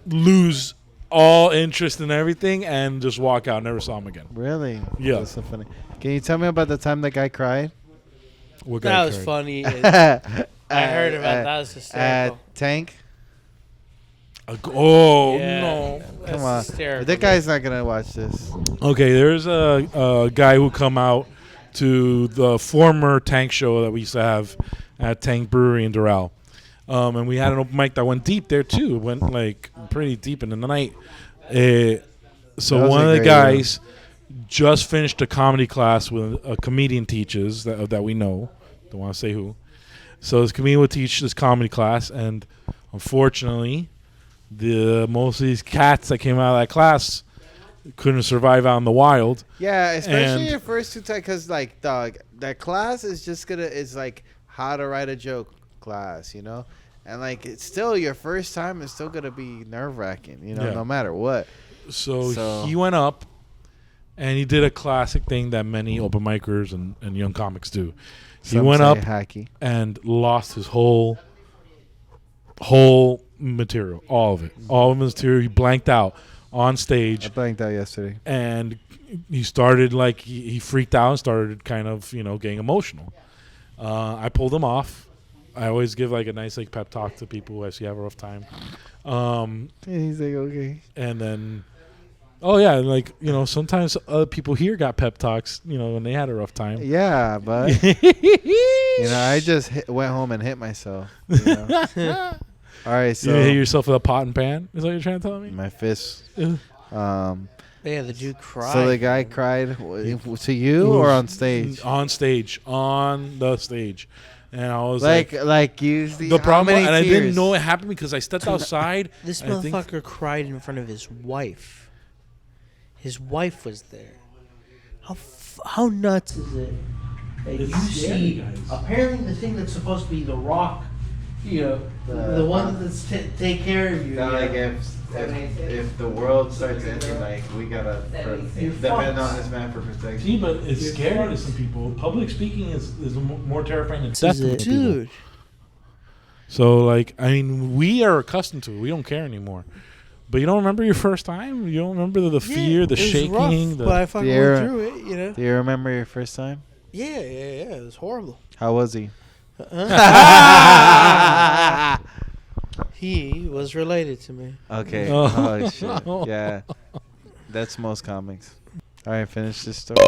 lose all interest in everything, and just walk out. Never saw him again. Really? Yeah. That's so funny. Can you tell me about the time that guy cried? What guy That was cried? funny. I I heard about that. That was hysterical. At Tank? Oh Yeah. no! That's Come on. hysterical, That guy's not going to watch this. Okay, there's a guy who come out to the former Tank show that we used to have at Tank Brewery in Doral. And we had an open mic that went deep there too. It went like pretty deep into the night. That So was one a of the great guys just finished a comedy class with a comedian teaches that we know. Don't want to say who. So this comedian would teach this comedy class, and unfortunately, most of these cats that came out of that class couldn't survive out in the wild. Yeah, especially And- your first 2 times, because, like, dog, that class is just is like how to write a joke class, you know? And, like, it's still your first time is still going to be nerve-wracking, you know, Yeah. no matter what. So he went up, and he did a classic thing that many open micers and young comics do. He Some went say up hacky. and lost his whole material, all of it, all of his material. He blanked out on I stage, blanked out yesterday. and he started like he freaked out and started kind of getting emotional. I pulled him off. I always give like a nice like pep talk to people who actually have a rough time. And he's like, okay. And then, oh yeah, like sometimes other people here got pep talks, when they had a rough time. Yeah, but, I just went home and hit myself. You know? All right, so You hit yourself with a pot and pan. Is that what you're trying to tell me? my fist. Yeah, the dude cried. So the guy cried to you or on stage? On stage, on the stage, And I was like usually. the how problem, many and I didn't tears? know it happened because I stepped outside. This and I think- motherfucker cried in front of his wife. His wife was there. How nuts is it that It's you scary, see? guys. Apparently, the thing that's supposed to be the rock, the one that's take care of you. That, like you know? if the world starts ending, like we gotta You're depend on fucked. this man for protection. See, but it's scary to some people. Public speaking is more terrifying than death to people. Dude. So, like, I mean, we are accustomed to it. We don't care anymore. But you don't remember your first time? You don't remember the fear, the it was shaking? rough, but I fucking Fear. went through it, you know? Do you remember your first time? Yeah, it was horrible. How was he? He was related to me. Okay. Oh. Oh shit. Yeah. That's most comics. All right, finish this story.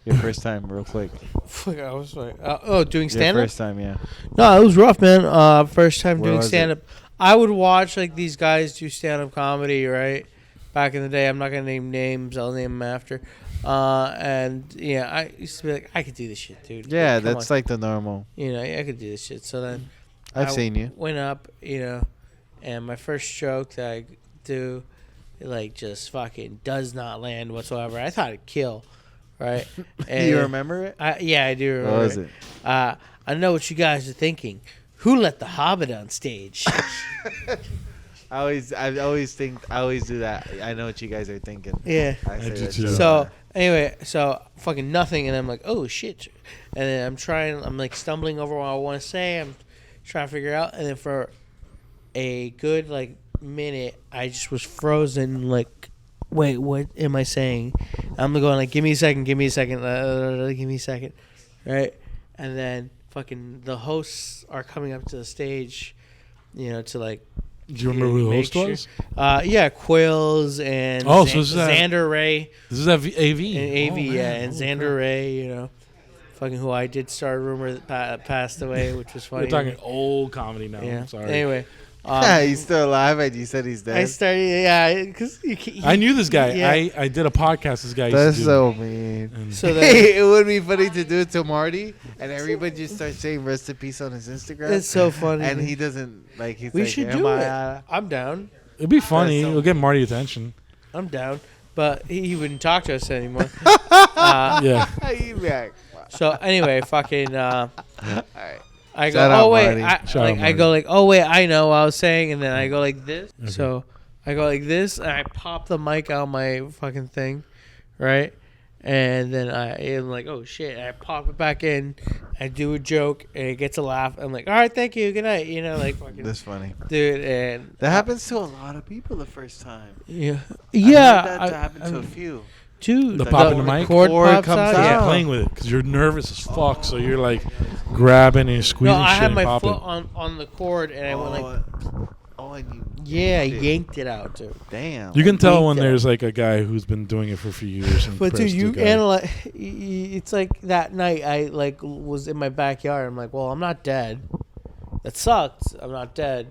Your first time, real quick. Fuck, I was like, doing Your stand up? first time, yeah. No, it was rough, man. First time Where doing was it? stand up. I would watch like these guys do stand up comedy, right? Back in the day, I'm not gonna name names. I'll name them after. And yeah, I used to be like, I could do this shit, dude. Yeah, Come that's on. like the normal. You know, I could do this shit. So then I've I seen you. went up, and my first joke that I do, like, just fucking does not land whatsoever. I thought it'd kill, right? Do you remember it? Yeah, I do remember. What was it? I know what you guys are thinking. Who let the Hobbit on stage? I always do that. I know what you guys are thinking. Yeah. I say do that too. shit all So the time. anyway, so fucking nothing, and I'm like, oh shit, and then I'm like stumbling over what I want to say. I'm trying to figure out, and then for a good like minute, I just was frozen. Like, wait, what am I saying? I'm going like, give me a second, give me a second, right? And then fucking the hosts are coming up to the stage, to like. Do you remember who the make host was? Yeah, Quills and Oh, so this is Xander Ray. This is AV. And AV, Oh, yeah, man. and Holy Xander crap. Ray, fucking who I did start a rumor that passed away, which was funny. We're talking old comedy now. yeah. I'm sorry. Anyway, He's still alive, and you said he's dead. I started, because I knew this guy. Yeah. I did a podcast this guy That's used to do. so mean. And So then It would be funny to do it to Marty, and everybody just starts saying rest in peace on his Instagram. it's so funny. And he doesn't like. He's we like, should "Am do I, it. I'm down. it'd be funny. That's so- It'll get Marty attention. I'm down. But he wouldn't talk to us anymore. Yeah. You back. So anyway, fucking. All right. I go, Shout out, oh wait, Marty. Shout out, I Marty. go like, oh wait, I know what I was saying, and then I go like this. Okay. So I go like this, and I pop the mic out my fucking thing, right? And then I am like, oh shit, I pop it back in. I do a joke, and it gets a laugh. I'm like, all right, thank you, good night. Like fucking That's funny. dude, and That happens to a lot of people the first time. yeah, I yeah, heard that happened to a few. dude, The popping the mic? cord Cord pops comes out. out. Yeah. Playing with it because you're nervous as fuck. So you're like grabbing and you're squeezing No, I shit had and my popping. foot on the cord, and I went like, And you. yeah, I Dude. yanked it out, dude. Damn. You can tell Weak when that. there's like a guy who's been doing it for a few years. And But dude, pressed you the guy. analyze. It's like that night I like was in my backyard. I'm like, well, I'm not dead. That sucked. I'm not dead,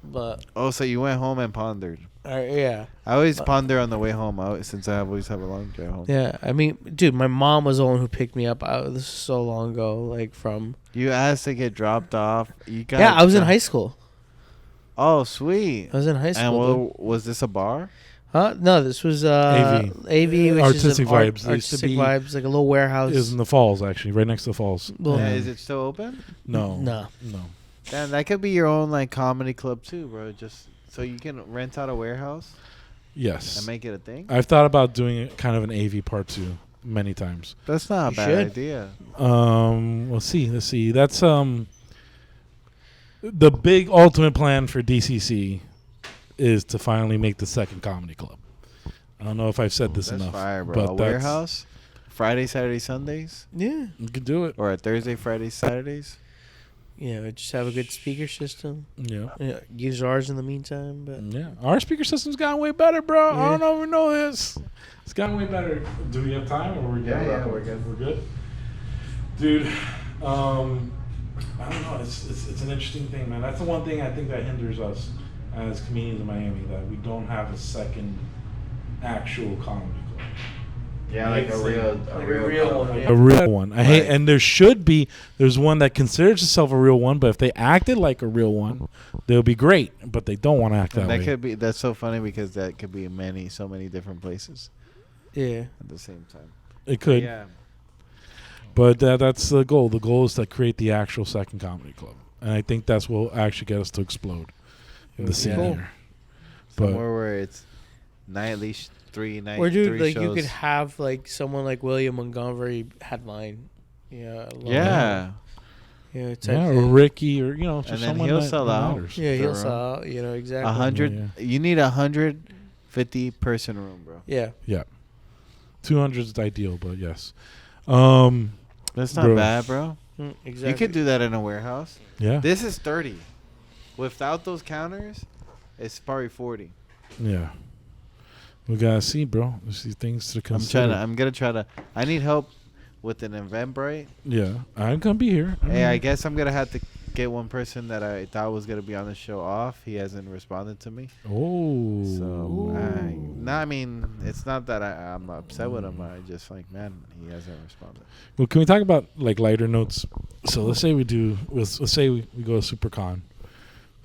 but Oh, so you went home and pondered. yeah, I always ponder on the way home since I always have a long drive home. yeah. I mean, dude, my mom was the one who picked me up. This is so long ago, like from. You asked to get dropped off. You got. Yeah, I was in high school. Oh, sweet. I was in high And school. was this a bar? Huh? No, this was AV. AV, which Artistic is an Vibes. It used to artistic be- vibes, like a little warehouse. Is in the falls actually, right next to the falls. Well, Yeah, is it still open? No, No. no. Damn, that could be your own like comedy club too, bro. Just so you can rent out a warehouse Yes, and make it a thing. I've thought about doing it kind of an AV part 2 many times. That's not a You bad should. idea. Let's see. That's the big ultimate plan for DCC is to finally make the second comedy club. I don't know if I've said this That's enough, fire, bro. but A that's, warehouse, Friday, Saturday, Sundays, yeah, you could do it. or a Thursday, Friday, Saturdays. just have a good speaker system. Yeah. Yeah, use ours in the meantime, but. Yeah, our speaker system's gotten way better, bro. I Yeah. don't know if you know this. It's gotten way better. Do we have time, or we're good? Yeah, we're good. We're good, dude. I don't know. It's an interesting thing, man. That's the one thing I think that hinders us as comedians in Miami, that we don't have a second actual comedy club. Yeah, like a real one. Yeah. A real one. I hate, Right. and there's one that considers itself a real one, but if they acted like a real one, they'll be great. But they don't want to act that way. That could be. That's so funny because that could be in so many different places Yeah. at the same time. It could, Yeah. but that's the goal. The goal is to create the actual second comedy club, and I think that's what will actually get us to explode in the scene Cool. here. But Somewhere where it's nightly, 3 nights. Or dude, 3 like shows. you could have like someone like William Montgomery headline. Yeah. Yeah. Yeah. Type yeah, or thing. Ricky, or just And then someone he'll that sell out. matters. Yeah, the he'll room. sell out. You know exactly. 100. Yeah. You need 150 person room, bro. Yeah. 200 is ideal, but yes. That's not Bro. bad, bro. Exactly. You could do that in a warehouse. Yeah. This is 30. Without those counters, it's probably 40. Yeah. We gotta see, bro. There's these things to consider. I'm gonna try to. I need help with an Eventbrite. Yeah, I'm gonna be here. Hey, I guess I'm gonna have to get one person that I thought was gonna be on the show off. He hasn't responded to me. Oh. So, I mean, it's not that I'm upset with him. I just like, man, he hasn't responded. Well, can we talk about like lighter notes? So let's say we do. Let's say we go to SuperCon.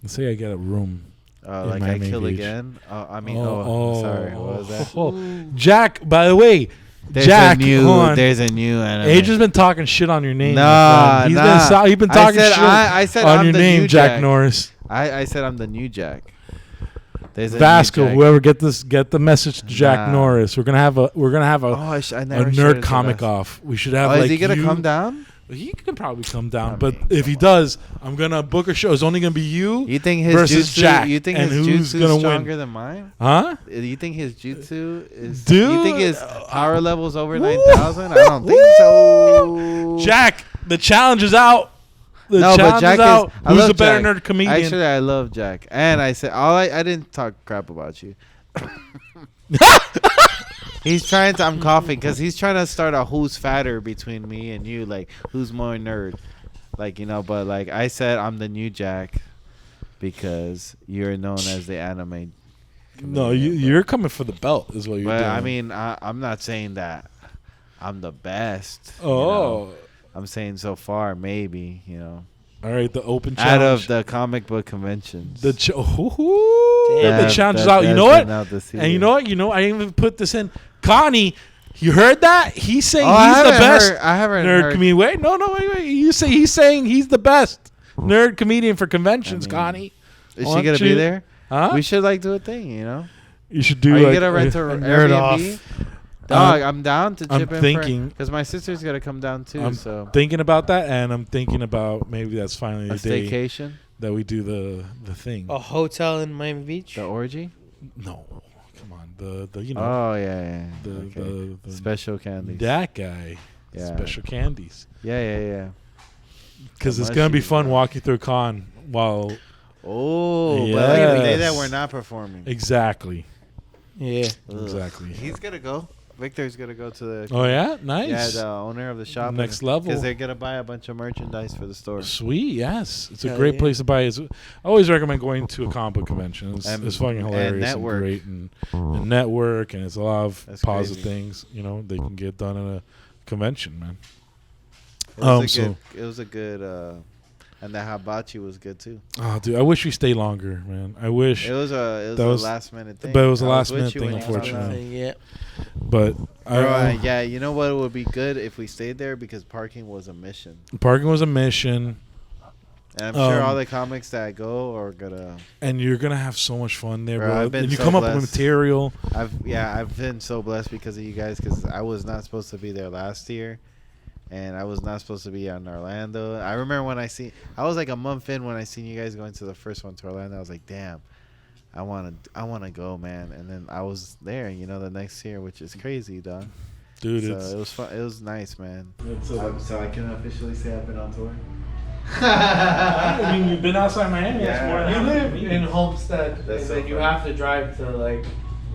Let's say I get a room. Like Miami I kill Beach. again. Sorry. What was that? Jack, by the way, There's Jack, a new. hold on. There's a new anime. Age has been talking shit on your name. my Nah, friend. nah. He's been talking shit I said on I'm your the name, new Jack Norris. I said I'm the new Jack. There's a new Vasco, Jack. whoever get the message to Jack Nah. Norris. We're gonna have a Oh, I a never shared it nerd to comic Vasco. off. We should have Oh, like is he gonna you- come down? He can probably come down, I but mean, if he does, I'm gonna book a show. It's only gonna be you, You think his versus jutsu? Jack, You think and his who's jutsu gonna is win? stronger than mine? huh? You think his jutsu is? Dude, you think his power level's over Woo! 9,000? I don't think so. Jack, the challenge is out. The No, but challenge Jack is out. is- I Who's love a better Jack. nerd comedian? Actually, I love Jack, and I said I didn't talk crap about you. He's trying to. I'm coughing because he's trying to start a who's fatter between me and you, like who's more nerd, like But like I said, I'm the new Jack because you're known as the anime. no, comedian, you're coming for the belt, is what you're But doing. I mean, I'm not saying that I'm the best. oh, I'm saying so far, maybe all right. The open out challenge. of the comic book conventions. the the Damn. challenge is out. You know what? And you know what? I even put this in. Connie, you heard that? He's saying he's the best I haven't nerd heard. comedian. Wait, no, wait. He's saying he's the best nerd comedian for conventions. I mean, Connie, Is Why she gonna don't be you- there? huh? We should do a thing, You should do. Are you like, gonna rent a nerd Airbnb? off. Dog, I'm down to I'm chip in thinking- because my sister's gonna come down too. I'm So thinking about that, and I'm thinking about maybe that's finally a the day staycation, that we do the thing. A hotel in Miami Beach. the orgy. No, come on, the Oh yeah. the, Okay. the Special candies. that guy, Yeah. special candies, Yeah. because The it's gonna be mushies, fun bro. walking through con while Oh, but like the day that Yes. we're not performing. exactly. Yeah. Ugh. Exactly. He's gonna go. Victor's gonna go to the. Oh yeah, Yeah, nice. the owner of the shop. Next level. Because they're gonna buy a bunch of merchandise for the store. Sweet, yes, it's a Hell great yeah. place to buy. I always recommend going to a comic book convention. It's, And- it's fucking and hilarious and, network. great, and network, and it's a lot of That's positive crazy. things. They can get done in a convention, man. It was a good. And the hibachi was good too. Oh, dude, I wish we stayed longer, man. I wish, It was that a was- last minute thing. but it was a I last with minute you thing, when you told me that. unfortunately. Yeah. but Bro, yeah, you know what would be good if we stayed there because parking was a mission. parking was a mission, And I'm sure Um, all the comics that go are gonna. and you're gonna have so much fun there, Bro, bro. I've been And you so come up with blessed. material. I've been so blessed because of you guys because I was not supposed to be there last year, and I was not supposed to be in Orlando. I remember when I was like a month in when I seen you guys going to the first one to Orlando. I was like, damn, I wanna go, man. And then I was there, the next year, which is crazy, dog. Dude, So it's it was fun. It was nice, man. it's So I can officially say I've been on tour. I mean, you've been outside Miami. Yeah. That's more than You half live of in me. Homestead, That's and so then you funny. have to drive to like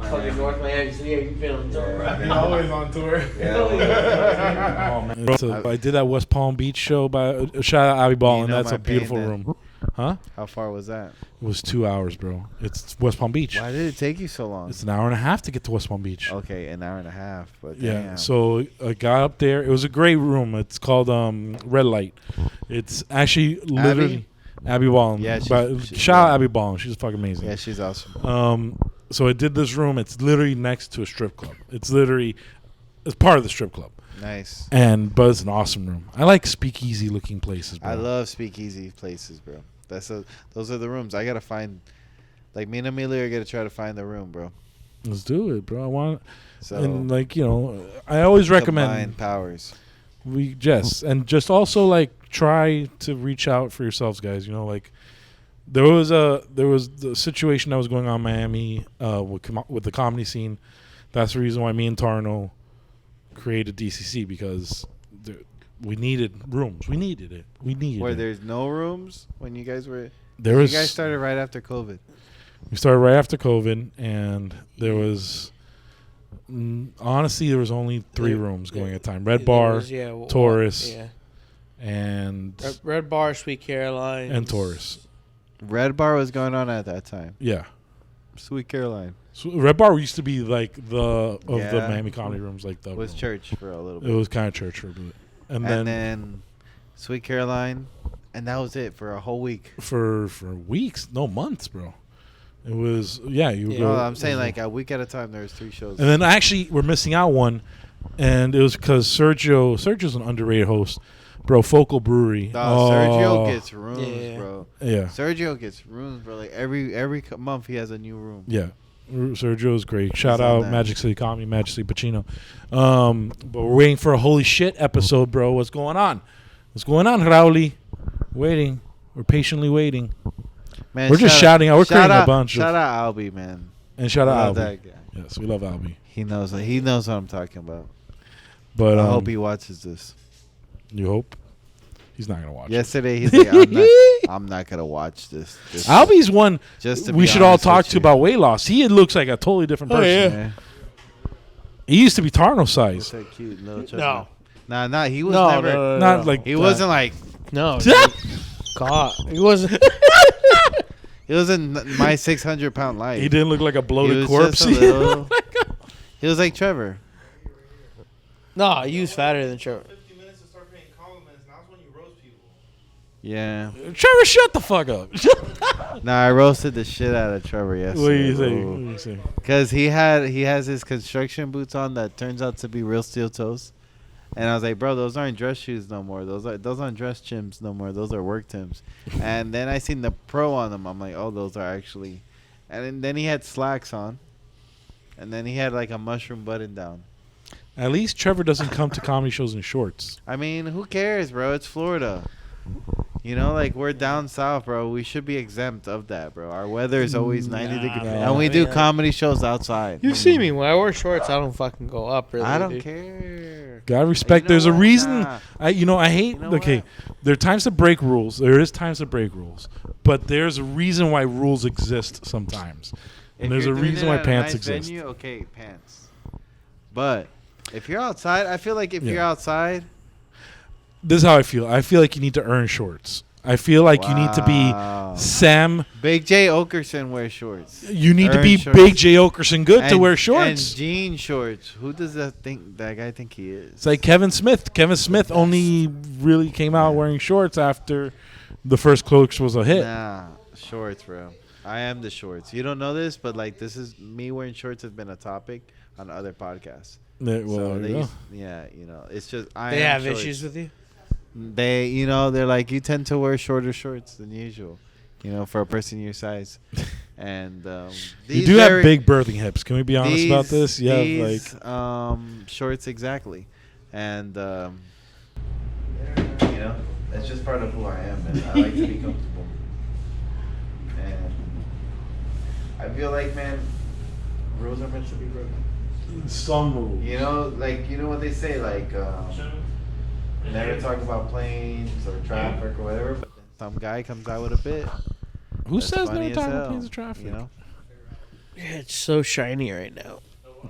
fucking North Miami. So yeah, you've been on tour. Yeah. Right? always on tour. Yeah. Oh, man. So I did that West Palm Beach show by shout out Abby Ball, You and know that's my a beautiful pain, room. Huh? How far was that? It was 2 hours, bro. It's West Palm Beach. Why did it take you so long? It's an hour and a half to get to West Palm Beach. Okay, an hour and a half. But Yeah. damn. So I got up there. It was a great room. It's called Red Light. It's actually literally Abby Ballin. Yeah, But she's shout out Abby Ballin. She's fucking amazing. Yeah, she's awesome. So I did this room. It's literally next to a strip club. It's part of the strip club. Nice. But it's an awesome room. I like speakeasy looking places, bro. I love speakeasy places, bro. Those are the rooms. I gotta find. Like me and Amelia are gonna try to find the room, bro. Let's do it, bro. I want. So And I always recommend combine powers. just also like try to reach out for yourselves, guys. There was the situation that was going on in Miami with the comedy scene. That's the reason why me and Tarno created DCC, because we needed rooms. We needed it. Where there's no rooms when you guys were. You guys started right after COVID. We started right after COVID, and there was honestly there was only 3 rooms going at a time. Red Bar, Taurus, and Red Bar, Sweet Caroline, and Taurus. Red Bar was going on at that time. Yeah. Sweet Caroline. So Red Bar used to be like the Miami comedy rooms, like the was church for a little bit. It was kind of church for a bit, and then Sweet Caroline, and that was it for a whole week. For weeks, no months, bro. It was you. No, I'm saying like a week at a time. There was 3 shows, and then actually we're missing out one, and it was because Sergio's an underrated host, bro. Focal Brewery. Sergio gets rooms, bro. Yeah, Sergio gets rooms, bro. Like every month he has a new room. Yeah. Sergio's great. Shout out Magic City Comedy, Magic City Pacino. But we're waiting for a holy shit episode, bro. What's going on? What's going on, Rauli? Waiting. We're patiently waiting. Man, we're just shouting out. We're creating a bunch. Shout out Albie, man. And shout out Albie. That guy. Yes, we love Albie. He knows what I'm talking about. But I hope he watches this. You hope? He's not gonna watch. Yesterday he's like, I'm not gonna watch this. Albie's one. Just we should all talk to about weight loss. He looks like a totally different person. Yeah. He used to be Tarno size. That cute little No. Nah. He was never. No. Not like he wasn't like. No. God, he wasn't. He wasn't my 600-pound life. He didn't look like a bloated He was corpse. just a little, he was like Trevor. No, he was fatter than Trevor. 50 minutes to start paying compliments. Now it's when you roast people. Yeah. Trevor, shut the fuck up. Nah, I roasted the shit out of Trevor yesterday. What do you say? Because he has his construction boots on that turns out to be real steel toes. And I was like, bro, those aren't dress shoes no more. Those aren't dress Timbs no more. Those are work Timbs. And then I seen the Pro on them. I'm like, oh, those are actually. And then he had slacks on. And then he had like a mushroom button down. At least Trevor doesn't come to comedy shows in shorts. I mean, who cares, bro? It's Florida. Like we're down south, bro. We should be exempt of that, bro. Our weather is always 90 degrees. no. And we do comedy shows outside. You see me when I wear shorts, I don't fucking go up. Really, I don't dude. care. God respect. You know There's a what? reason. Nah. I hate. You know Okay, what? there are times to break rules. There is times to break rules, but there's a reason why rules exist sometimes. And there's a you're doing reason it why at a pants nice exist. Venue, okay, pants. But if you're outside, I feel like if Yeah. you're outside, This is how I feel. I feel like you need to earn shorts. I feel like you need to be Wow. Sam. Big J Okerson wears shorts. You need to Earn be shorts. Big J Okerson good to And- wear And shorts. jean shorts. Who does that guy think he is? It's like Kevin Smith. Kevin Smith only really came out wearing shorts after the first Cloaks was a hit. Nah, shorts, bro. I am the shorts. You don't know this, but like this is me wearing shorts has been a topic on other podcasts. Well, So there you go. it's just They have issues with you. They, they're like you tend to wear shorter shorts than usual, for a person your size, and You these do have big birthing hips. Can we be honest about this? Yeah, these, like shorts exactly, and that's just part of who I am, man. I like to be comfortable, and I feel like, man, rules are meant to be broken. some rules. What they say, like. Never talk about planes or traffic or whatever, but then some guy comes out with a bit. Who that's says funny never as talk about hell, planes or traffic? Yeah, it's so shiny right now.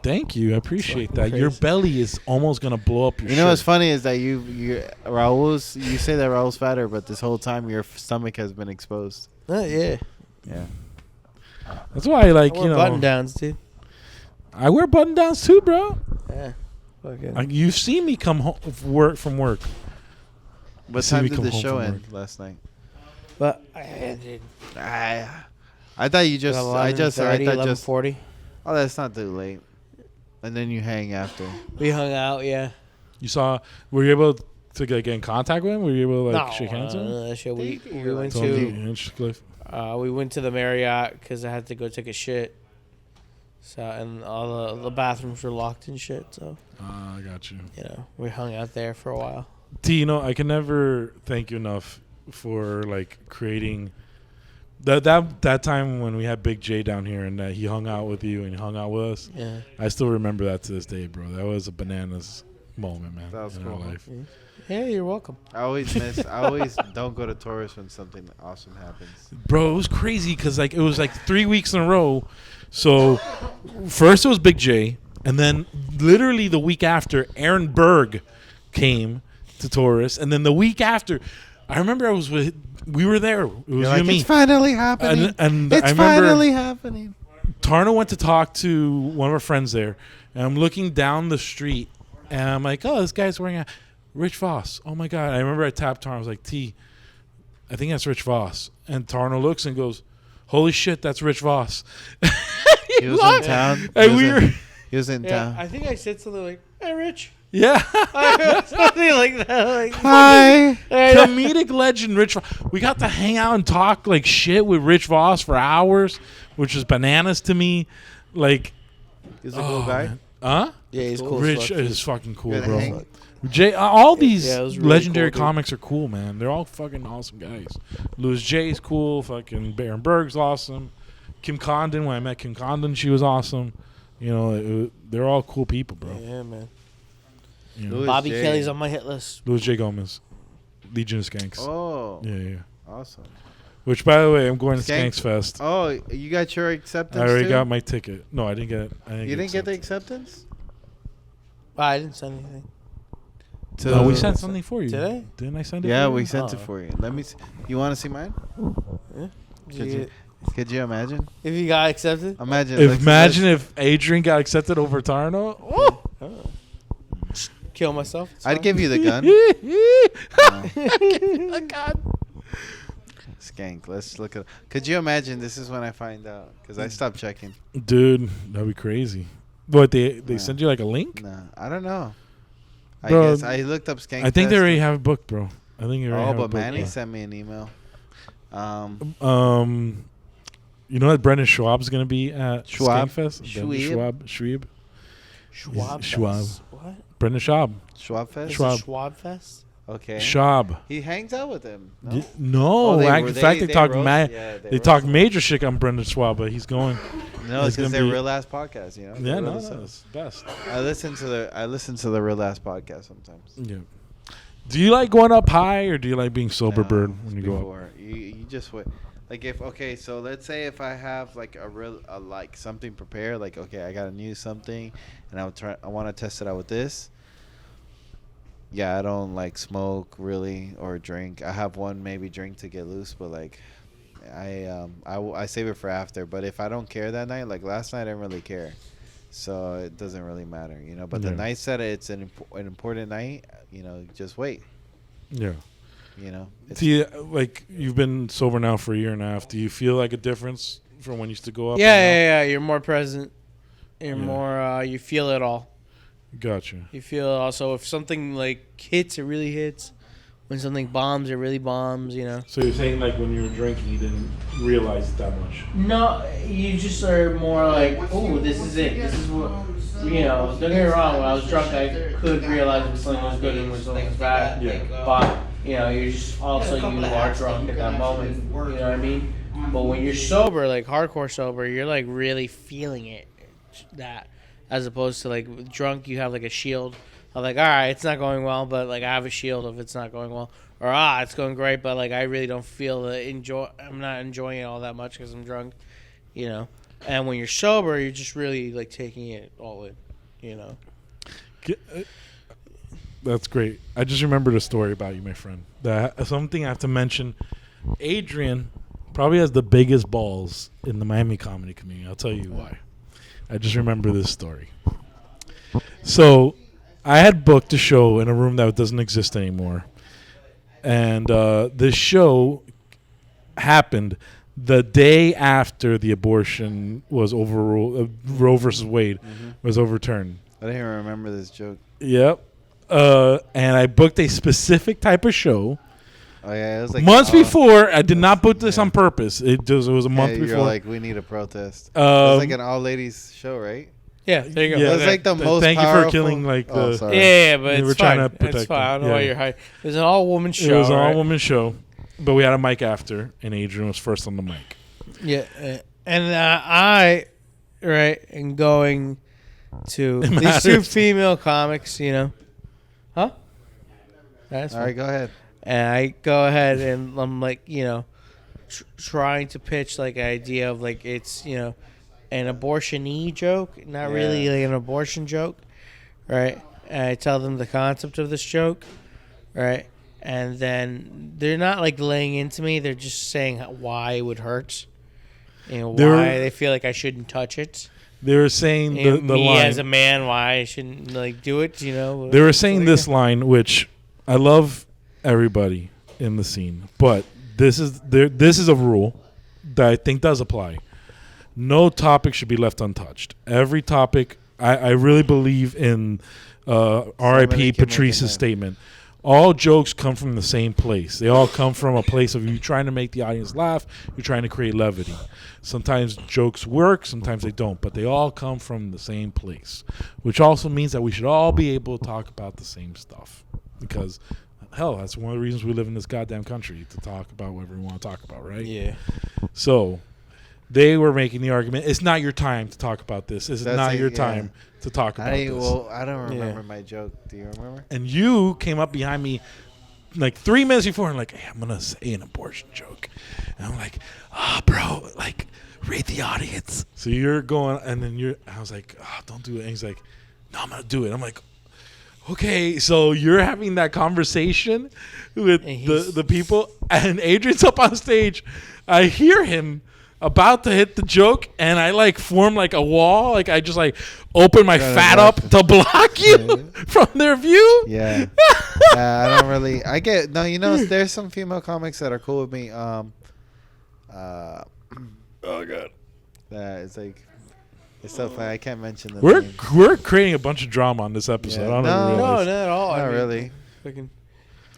Thank you. I appreciate fucking that. Your crazy. belly is almost gonna blow up your You know shirt. what's funny is that you you say that Raul's fatter, but this whole time your stomach has been exposed. Yeah. Yeah. That's why, like, I you wear know, button downs, dude. I wear button downs too, bro. Yeah. Fucking. Like, you've seen me come home from work. What See time me did come the home show from end work. last night? But I did. I thought you just. I thought 11:40. Oh, that's not too late. And then you hang after. We hung out. Yeah. You saw? Were you able to get in contact with him? Were you able to like shake hands with him? That shit. We You're went like Told to. you, Hinchcliffe? We went to the Marriott because I had to go take a shit. So and all the bathrooms were locked and shit. So I got you. you know we hung out there for a while. T, you know, I can never thank you enough for like creating that time when we had Big J down here and he hung out with you and he hung out with us. Yeah. I still remember that to this day, bro. That was a bananas moment, man. That was in cool. our life. Yeah, you're welcome. I always don't go to Taurus when something awesome happens. Bro, it was crazy because like it was like 3 weeks in a row. So first it was Big J, and then literally the week after, Aaron Berg came to Taurus, and then the week after, I remember we were there. It was You're you like, and me. it's finally happening. And It's I remember finally happening. Tarno went to talk to one of our friends there, and I'm looking down the street, and I'm like, oh, this guy's wearing a Rich Voss. Oh my God. I remember I tapped Tarno. I was like, T, I think that's Rich Voss. And Tarno looks and goes, holy shit, that's Rich Voss. He was in town. And we were, He was in Yeah, town. I think I said something like, "Hey, Rich," yeah. something like that. Like, Hi. Comedic legend Rich Voss. We got to hang out and talk like shit with Rich Voss for hours, which was bananas to me. Like, He's a cool guy. man. Huh? yeah, he's cool. Rich as fuck, is fucking cool, Good bro. hang. All these Yeah, it was really legendary cool, dude. comics are cool, man. They're all fucking awesome guys. Louis J's cool. Fucking Baron Berg's awesome. Kim Condon, when I met Kim Condon, she was awesome. You know, they're all cool people, bro. Yeah, man. You know? Louis Bobby J. Kelly's on my hit list. Louis J. Gomez, Legion of Skanks. Oh, Yeah. awesome. Which, by the way, I'm going to Skank- Skanks Fest. Oh, you got your acceptance I already too? got my ticket. No, I didn't get it. You didn't get the acceptance? I didn't send anything. No, we sent something for you. Did I? Didn't I send it? Yeah, for you? we sent it Oh. for you. Let me. You want to see mine? Did Could you imagine? if you got accepted? Imagine. Imagine if Adrian got accepted over Tarno. Oh. Kill myself. It's I'd fine. give you the gun. God. Skank. Let's look at. Could you imagine? This is when I find out because I stopped checking. Dude, that'd be crazy. What, they Yeah. send you like a link? No, I don't know. I Bro, guess I looked up Skank. I think they Fest. already have it booked, bro. I think they already Oh, have it but booked, Manny bro. sent me an email. You know that Brendan Schwab's gonna be at Schwab? Skankfest? Schwab. Schwab. Schwab. Fest. What? Brendan Schwab. Schwab Fest. Is Schwab. it Schwab Fest? Okay. Schwab. He hangs out with him. No. No, Oh, in fact, they talk roast- they talk major shit on Brendan Schwab, but he's going. No, it's it's because gonna they're be- real ass podcasts. You know. Yeah, They're no, real as hell. it's best. I listen to the real ass podcast sometimes. Yeah. Do you like going up high or do you like being sober No, when you it's go up? before. You just wait. Like if so let's say if I have like a like something prepared, like okay, I got a new something, and I want to test it out with this. Yeah, I don't like smoke really or drink. I have one maybe drink to get loose, but like I save it for after. But if I don't care that night, like last night, I didn't really care, so it doesn't really matter, you know. But the Yeah. night that it's an important night, you know, just wait, Yeah. you know. It's, Do you, like, you've been sober now for a year and a half. Do you feel like a difference from when you used to go up? Yeah, and now? yeah, yeah. You're more present. You're Yeah. more. You feel it all. Gotcha. You feel it also. If something like hits, it really hits. When something bombs, it really bombs. You know. So you're saying like when you were drinking, you didn't realize it that much? No, you just are more like, oh, this is it. This is what. You know, don't get me wrong. When I was drunk, I could realize when something was good and when something was bad. Yeah. But you know, you're just also you are drunk at that moment. You know what I mean? But when you're sober, like hardcore sober, you're like really feeling it. That, as opposed to like with drunk, you have like a shield. I'm like, all right, it's not going well, but like I have a shield if it's not going well, or it's going great, but like I really don't feel the enjoy. I'm not enjoying it all that much because I'm drunk. You know. And when you're sober, you're just really like taking it all in, you know. That's great. I just remembered a story about you, my friend. Something I have to mention. Adrian probably has the biggest balls in the Miami comedy community. I'll tell you why. I just remember this story. So I had booked a show in a room that doesn't exist anymore. And this show happened the day after the abortion was overruled. Roe versus Wade was overturned. I didn't even remember this joke. Yep. And I booked a specific type of show. Oh yeah, it was like months before. I did not book this on purpose. It was a month before. You're like, we need a protest. It was like an all ladies show, right? Yeah, there you go. Yeah, it was like the most thank powerful. you for killing like the. sorry. Yeah, but They were it's trying fine. to protect It's fine. I don't know them. why Yeah. you're hiding. It was an all-woman show. It was an right? all-woman show, but we had a mic after, and Adrian was first on the mic. Yeah, and I, right, and going to It these two matters. female comics, you know, huh? That's All right, go ahead. And I go ahead and I'm like, you know, trying to pitch like an idea of like it's, you know, an abortion-y joke, not really like an abortion joke, right? And I tell them the concept of this joke, right? And then they're not like laying into me; they're just saying why it would hurt, you know, why they feel like I shouldn't touch it. They were saying the me line. as a man, why I shouldn't like do it, you know. They were saying this line, which I love everybody in the scene, but this is a rule that I think does apply. No topic should be left untouched. Every topic, I really believe in R.I.P. Patrice's statement. All jokes come from the same place. They all come from a place of you trying to make the audience laugh. You're trying to create levity. Sometimes jokes work, sometimes they don't, but they all come from the same place, which also means that we should all be able to talk about the same stuff because, hell, that's one of the reasons we live in this goddamn country, to talk about whatever we want to talk about, right? Yeah. So they were making the argument, it's not your time to talk about this. This is That's not like, your yeah. time to talk about this. Well, I don't remember my joke. Do you remember? And you came up behind me like 3 minutes before and like, hey, I'm going to say an abortion joke. And I'm like, bro, like, read the audience. So you're going, and then I was like, don't do it. And he's like, no, I'm going to do it. I'm like, okay. So you're having that conversation with the people, and Adrian's up on stage. I hear him about to hit the joke, and I like form like a wall. Like I just like open my fat up to block you from their view. Yeah. I don't really. I get no. You know, there's some female comics that are cool with me. Oh god. It's like it's so funny. I can't mention the name. We're creating a bunch of drama on this episode. Yeah. I don't No, even No, realize. not at all. Not really. Fucking,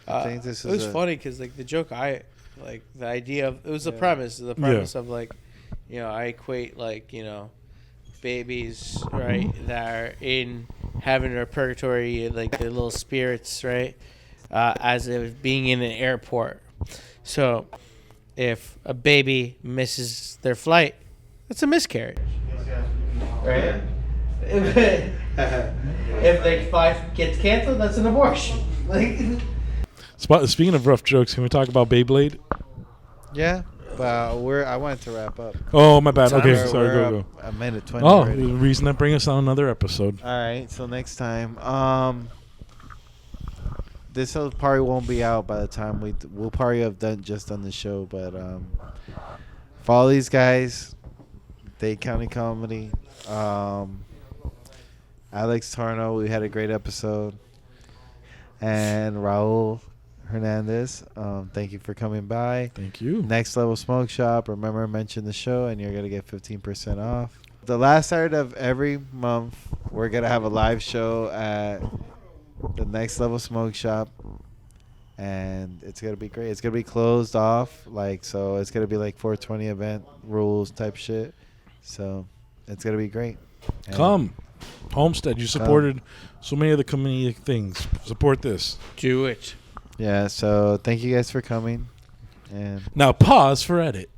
I think this it was is funny because like the joke like the idea of it was the premise of like, you know, I equate like, you know, babies, right, that are in heaven or purgatory, like the little spirits, right, as if being in an airport. So if a baby misses their flight, it's a miscarriage, right? If their flight gets canceled, that's an abortion. Like. Speaking of rough jokes, can we talk about Beyblade? Yeah, but I wanted to wrap up. Oh, my bad. Okay, We're- sorry. we're Go. up a minute 20 Oh, already. the reason that brings us on another episode. All right, so next time, this probably won't be out by the time we'll probably have done the show, but follow these guys, Dade County Comedy, Alex Tarno, we had a great episode, and Raul Hernandez, thank you for coming by. Thank you. Next Level Smoke Shop, remember, mention the show and you're gonna get 15% off. The last Saturday of every month, we're gonna have a live show at the Next Level Smoke Shop, and it's gonna be great. It's gonna be closed off, so it's gonna be like 420 event rules type shit. So it's gonna be great. And Come, Homestead. You supported so many of the community things. Support this. Do it. Yeah. So thank you guys for coming. And Now pause for edit.